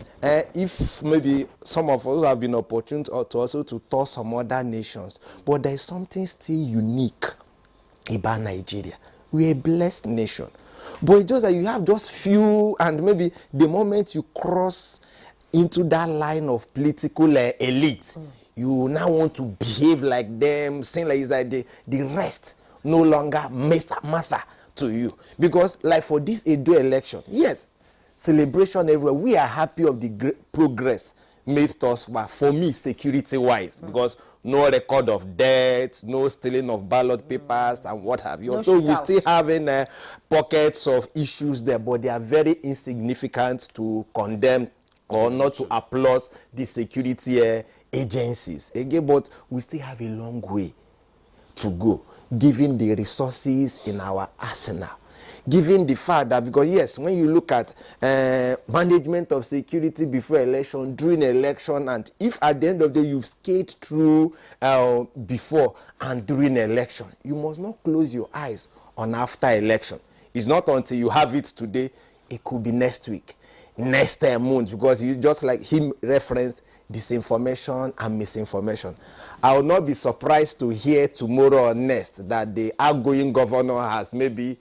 if maybe some of us have been opportune to also to tour some other nations, but there is something still unique about Nigeria. We're a blessed nation. But it's just that you have just few, and maybe the moment you cross into that line of political elite, you now want to behave like them, saying like it's like the rest no longer matter to you. Because like for this Edo election, yes, celebration everywhere. We are happy of the great progress made thus far, for me, security-wise, because no record of deaths, no stealing of ballot papers, and what have you. So we still having pockets of issues there, but they are very insignificant to condemn or not to applaud the security agencies. Again, but we still have a long way to go, given the resources in our arsenal. Given the fact that, because yes, when you look at management of security before election, during election, and if at the end of the day you've skated through before and during election, you must not close your eyes on after election. It's not until you have it today, it could be next week, next month, because you just like him referenced disinformation and misinformation. I will not be surprised to hear tomorrow or next that the outgoing governor has maybe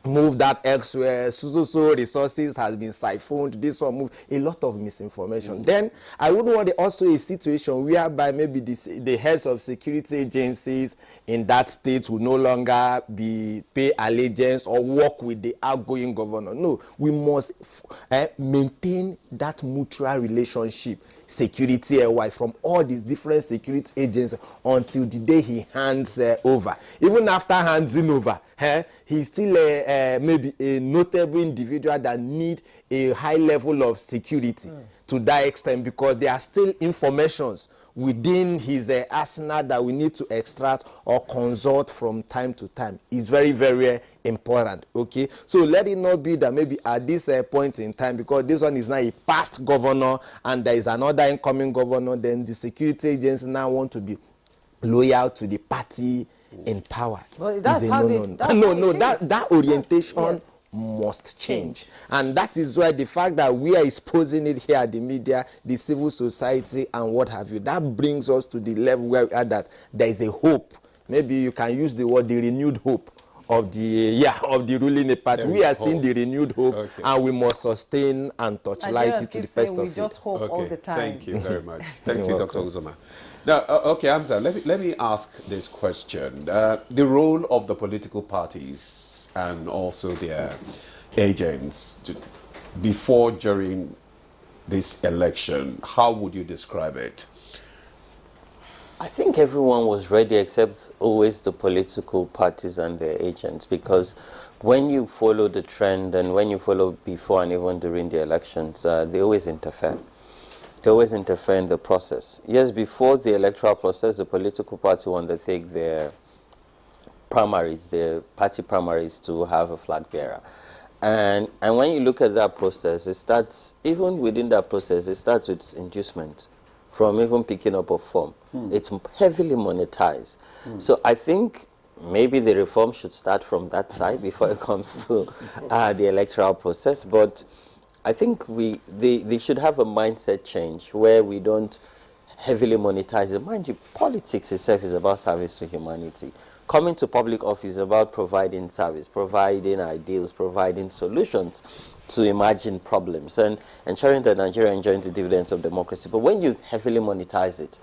move that elsewhere, so resources has been siphoned, this one move, a lot of misinformation. Then I would want also a situation whereby maybe the heads of security agencies in that state will no longer pay allegiance or work with the outgoing governor. No, we must maintain that mutual relationship, security wise, from all the different security agencies until the day he hands over. Even after handing over, he's still maybe a notable individual that need a high level of security to that extent, because there are still informations within his arsenal that we need to extract or consult from time to time. Is very, very important. Okay, so let it not be that maybe at this point in time, because this one is now a past governor and there is another incoming governor, then the security agencies now want to be loyal to the party in power. Well, that's how that orientation yes. must change. And that is why the fact that we are exposing it here at the media, the civil society and what have you, that brings us to the level where we are, that there is a hope. Maybe you can use the word, the renewed hope of the ruling party. We are seeing the renewed hope, and we must sustain and touchlight it to the best of it. We just hope all the time. Thank you very much. Thank you, Dr. Uzoma. Now, okay, Hamza, let me ask this question. The role of the political parties and also their agents before, during this election, how would you describe it? I think everyone was ready except always the political parties and their agents, because when you follow the trend and when you follow before and even during the elections, they always interfere. They always interfere in the process. Yes, before the electoral process, the political party will undertake their primaries, their party primaries, to have a flag bearer. And when you look at that process, it starts, even within that process, it starts with inducement. From even picking up a form. It's heavily monetized. So I think maybe the reform should start from that side before it comes to the electoral process. But I think they should have a mindset change where we don't heavily monetize it. Mind you, politics itself is about service to humanity. Coming to public office is about providing service, providing ideals, providing solutions to imagined problems, and ensuring that Nigeria enjoys the dividends of democracy. But when you heavily monetize it,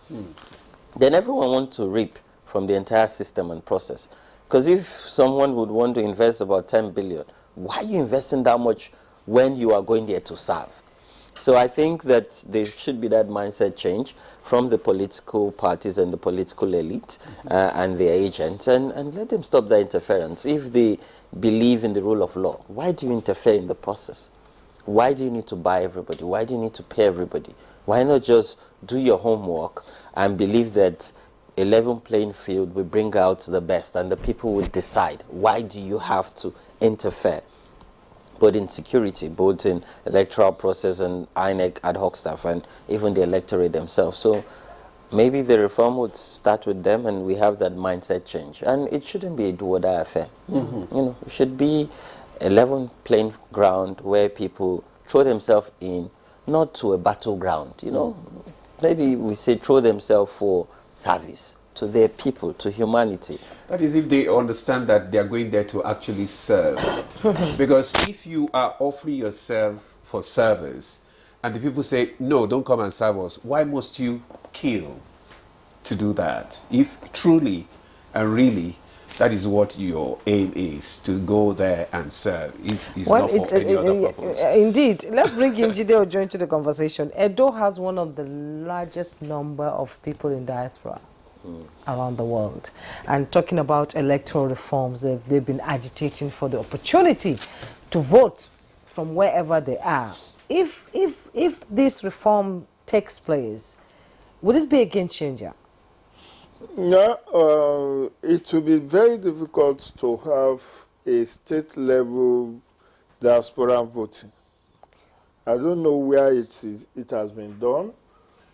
then everyone wants to reap from the entire system and process. Because if someone would want to invest about 10 billion, why are you investing that much when you are going there to serve? So I think that there should be that mindset change from the political parties and the political elite and their agents, and let them stop that interference. If they believe in the rule of law, why do you interfere in the process? Why do you need to buy everybody? Why do you need to pay everybody? Why not just do your homework and believe that a level playing field will bring out the best and the people will decide? Why do you have to interfere? Both in security, both in electoral process and INEC ad hoc staff, and even the electorate themselves. So maybe the reform would start with them, and we have that mindset change. And it shouldn't be a do-or-die affair. You know, it should be a level playing ground where people throw themselves in, not to a battleground. You know, maybe we say throw themselves for service to their people, to humanity. That is, if they understand that they are going there to actually serve. Because if you are offering yourself for service and the people say, no, don't come and serve us, why must you kill to do that? If truly and really that is what your aim is, to go there and serve, if it's not for any other purpose. Indeed. Let's bring in Jide Ojo into the conversation. Edo has one of the largest number of people in diaspora around the world, and talking about electoral reforms, they've been agitating for the opportunity to vote from wherever they are. If this reform takes place, would it be a game changer? Yeah, it will be very difficult to have a state level diaspora voting. I don't know where it has been done.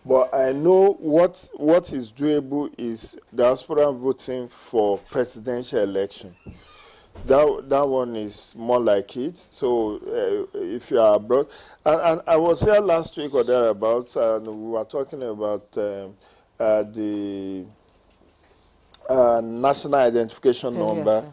But I know what is doable is diaspora voting for presidential election. That one is more like it. So if you are abroad, and I was here last week or thereabouts, and we were talking about the national identification number,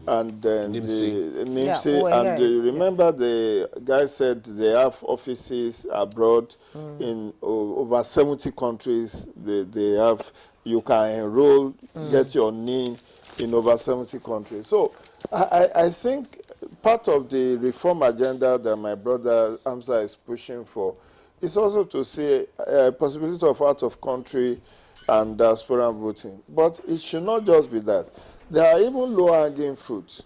and then the NIMSI. And remember, the guy said they have offices abroad in over 70 countries. They have, you can enroll, get your NIN in over 70 countries. So I think part of the reform agenda that my brother Amsa is pushing for is also to see a possibility of out-of-country and diaspora voting. But it should not just be that. There are even low-hanging fruits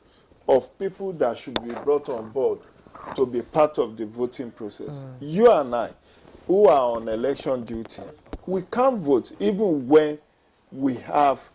of people that should be brought on board to be part of the voting process. You and I, who are on election duty, we can't vote even when we have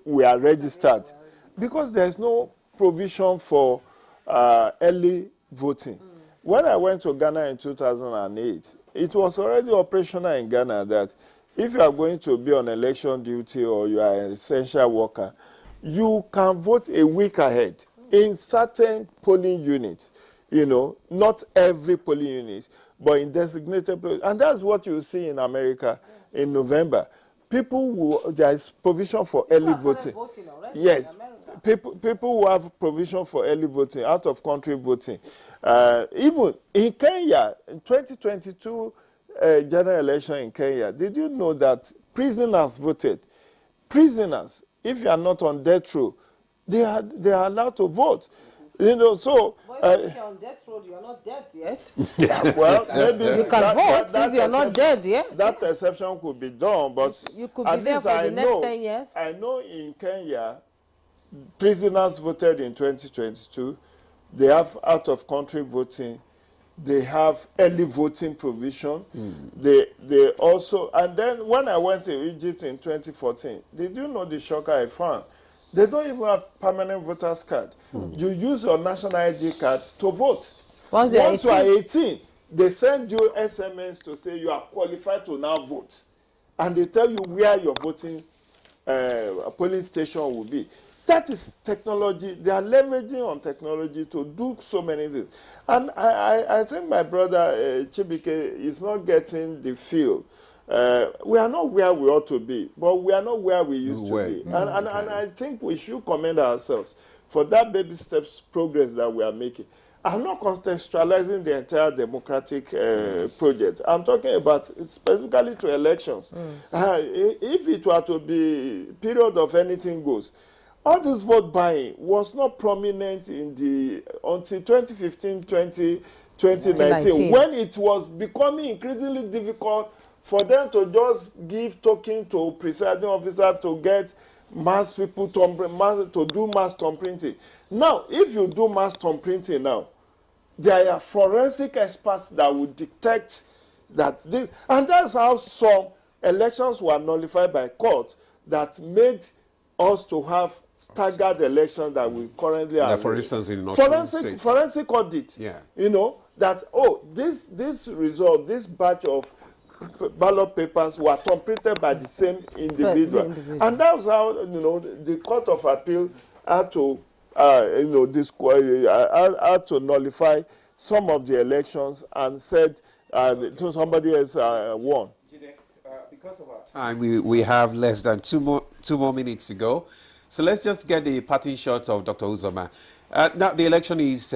we are registered, because there's no provision for early voting. When I went to Ghana in 2008, it was already operational in Ghana that if you are going to be on election duty or you are an essential worker, you can vote a week ahead in certain polling units. You know, not every polling unit, but in designated polling. And that's what you see in America in November. There is provision for early voting. Yes, people who have provision for early voting, out of country voting. Even in Kenya, in 2022 general election in Kenya, did you know that prisoners voted? Prisoners, if you are not on death row, they are allowed to vote. You know, so. But if you're on death row, you're not dead yet. Well, maybe you can vote since you're not dead yet. That exception could be done, but you could be there for the next 10 years. I know in Kenya, prisoners voted in 2022. They have out-of-country voting. They have early voting provision. They also, and then when I went to Egypt in 2014, did you know the shocker I found? They don't even have permanent voters card. You use your national ID card to vote. Once you are 18, they send you SMS to say you are qualified to now vote. And they tell you where your voting polling station will be. That is technology. They are leveraging on technology to do so many things. And I think my brother Chibike is not getting the feel. We are not where we ought to be, but we are not where we used to be. And I think we should commend ourselves for that baby steps progress that we are making. I'm not contextualizing the entire democratic project. I'm talking about specifically to elections. If it were to be period of anything goes, all this vote buying was not prominent in until 2015, 2019, when it was becoming increasingly difficult for them to just give token to presiding officer to get mass people to do mass thumb printing. Now, if you do mass thumb printing now, there are forensic experts that will detect that this, and that's how some elections were nullified by court that made us to have staggered elections that we currently have. For instance, in forensic audit. Yeah. You know that this result, this batch of ballot papers were printed by the same individual. And that's how the Court of Appeal had to had to nullify some of the elections and said somebody else won. Because of our time, we have less than two more minutes to go. So let's just get the parting shots of Dr. Uzoma. Now the election is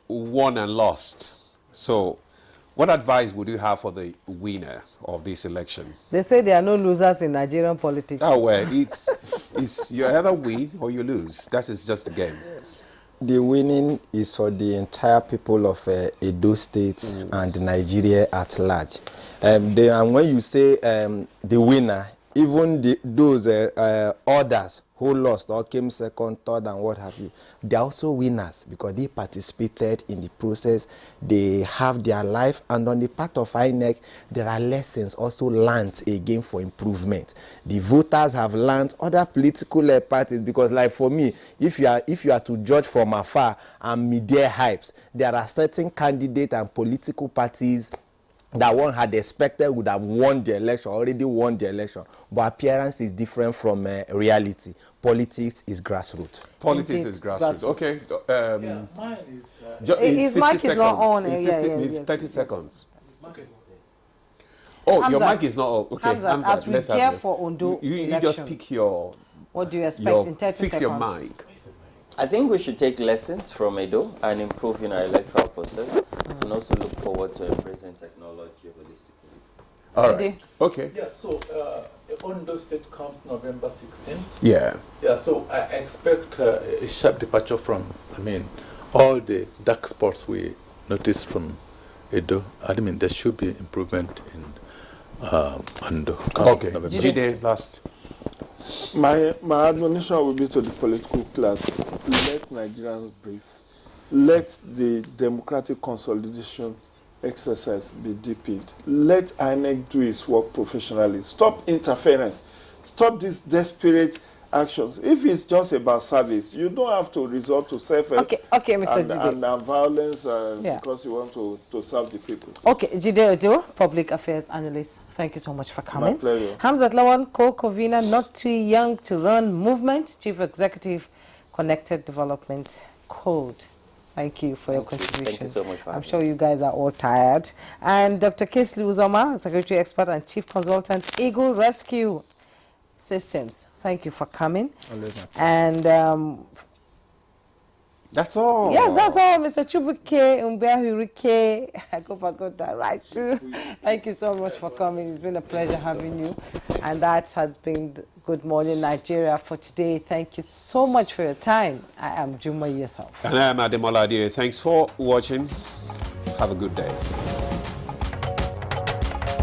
won and lost. So what advice would you have for the winner of this election? They say there are no losers in Nigerian politics. Oh, well, it's you either win or you lose. That is just the game. The winning is for the entire people of Edo State and Nigeria at large. And when you say the winner, even those others who lost or came second, third, and what have you, they're also winners because they participated in the process. They have their life, and on the part of INEC, there are lessons also learned again for improvement. The voters have learned, other political parties, because like for me, if you are to judge from afar and media hypes, there are certain candidates and political parties that one had expected would have won the election, already won the election. But appearance is different from reality. Politics is grassroots. Politics is grassroots. Okay. Mine is... his mic is not on. It's 30 seconds. Oh, your Hamzat, mic is not up. Okay, Hamzat, Hamzat, as we let's have care it. for Ondo You just election, pick your... what do you expect in 30 fix seconds? your mic. I think we should take lessons from Edo and improve in our electoral process, and also look forward to embracing technology holistically. All right. Jide? Okay. Yeah, so Ondo State comes November 16th. Yeah. Yeah, so I expect a sharp departure from, all the dark spots we noticed from Edo. There should be improvement in Ondo. Okay. November. Jide, last. My admonition will be to the political class: let Nigerians breathe. Let the democratic consolidation exercise be deepened. Let INEC do its work professionally. Stop interference. Stop these desperate actions. If it's just about service, you don't have to resort to self-help Okay, Mr. Jide. and violence Yeah. because you want to serve the people. Okay, Jide Ojo, Public Affairs Analyst, thank you so much for coming. My pleasure. Hamzat Lawan, co-convener, Not Too Young to Run Movement, Chief Executive, Connected Development Code. Thank you for your contribution. Thank you so much for I'm having sure you guys are all tired. And Dr. Kingsley Uzoma, Secretary Expert and Chief Consultant, Eagle Rescue Systems. Thank you for coming. And That's all. yes, that's all, Mr. Chubuke Umbeahurike. I hope I got that right too. Thank you so much for coming. It's been a pleasure having you. And that has been Good Morning Nigeria for today. Thank you so much for your time. I am Juma yourself. And I am Ademola Adio. Thanks for watching. Have a good day.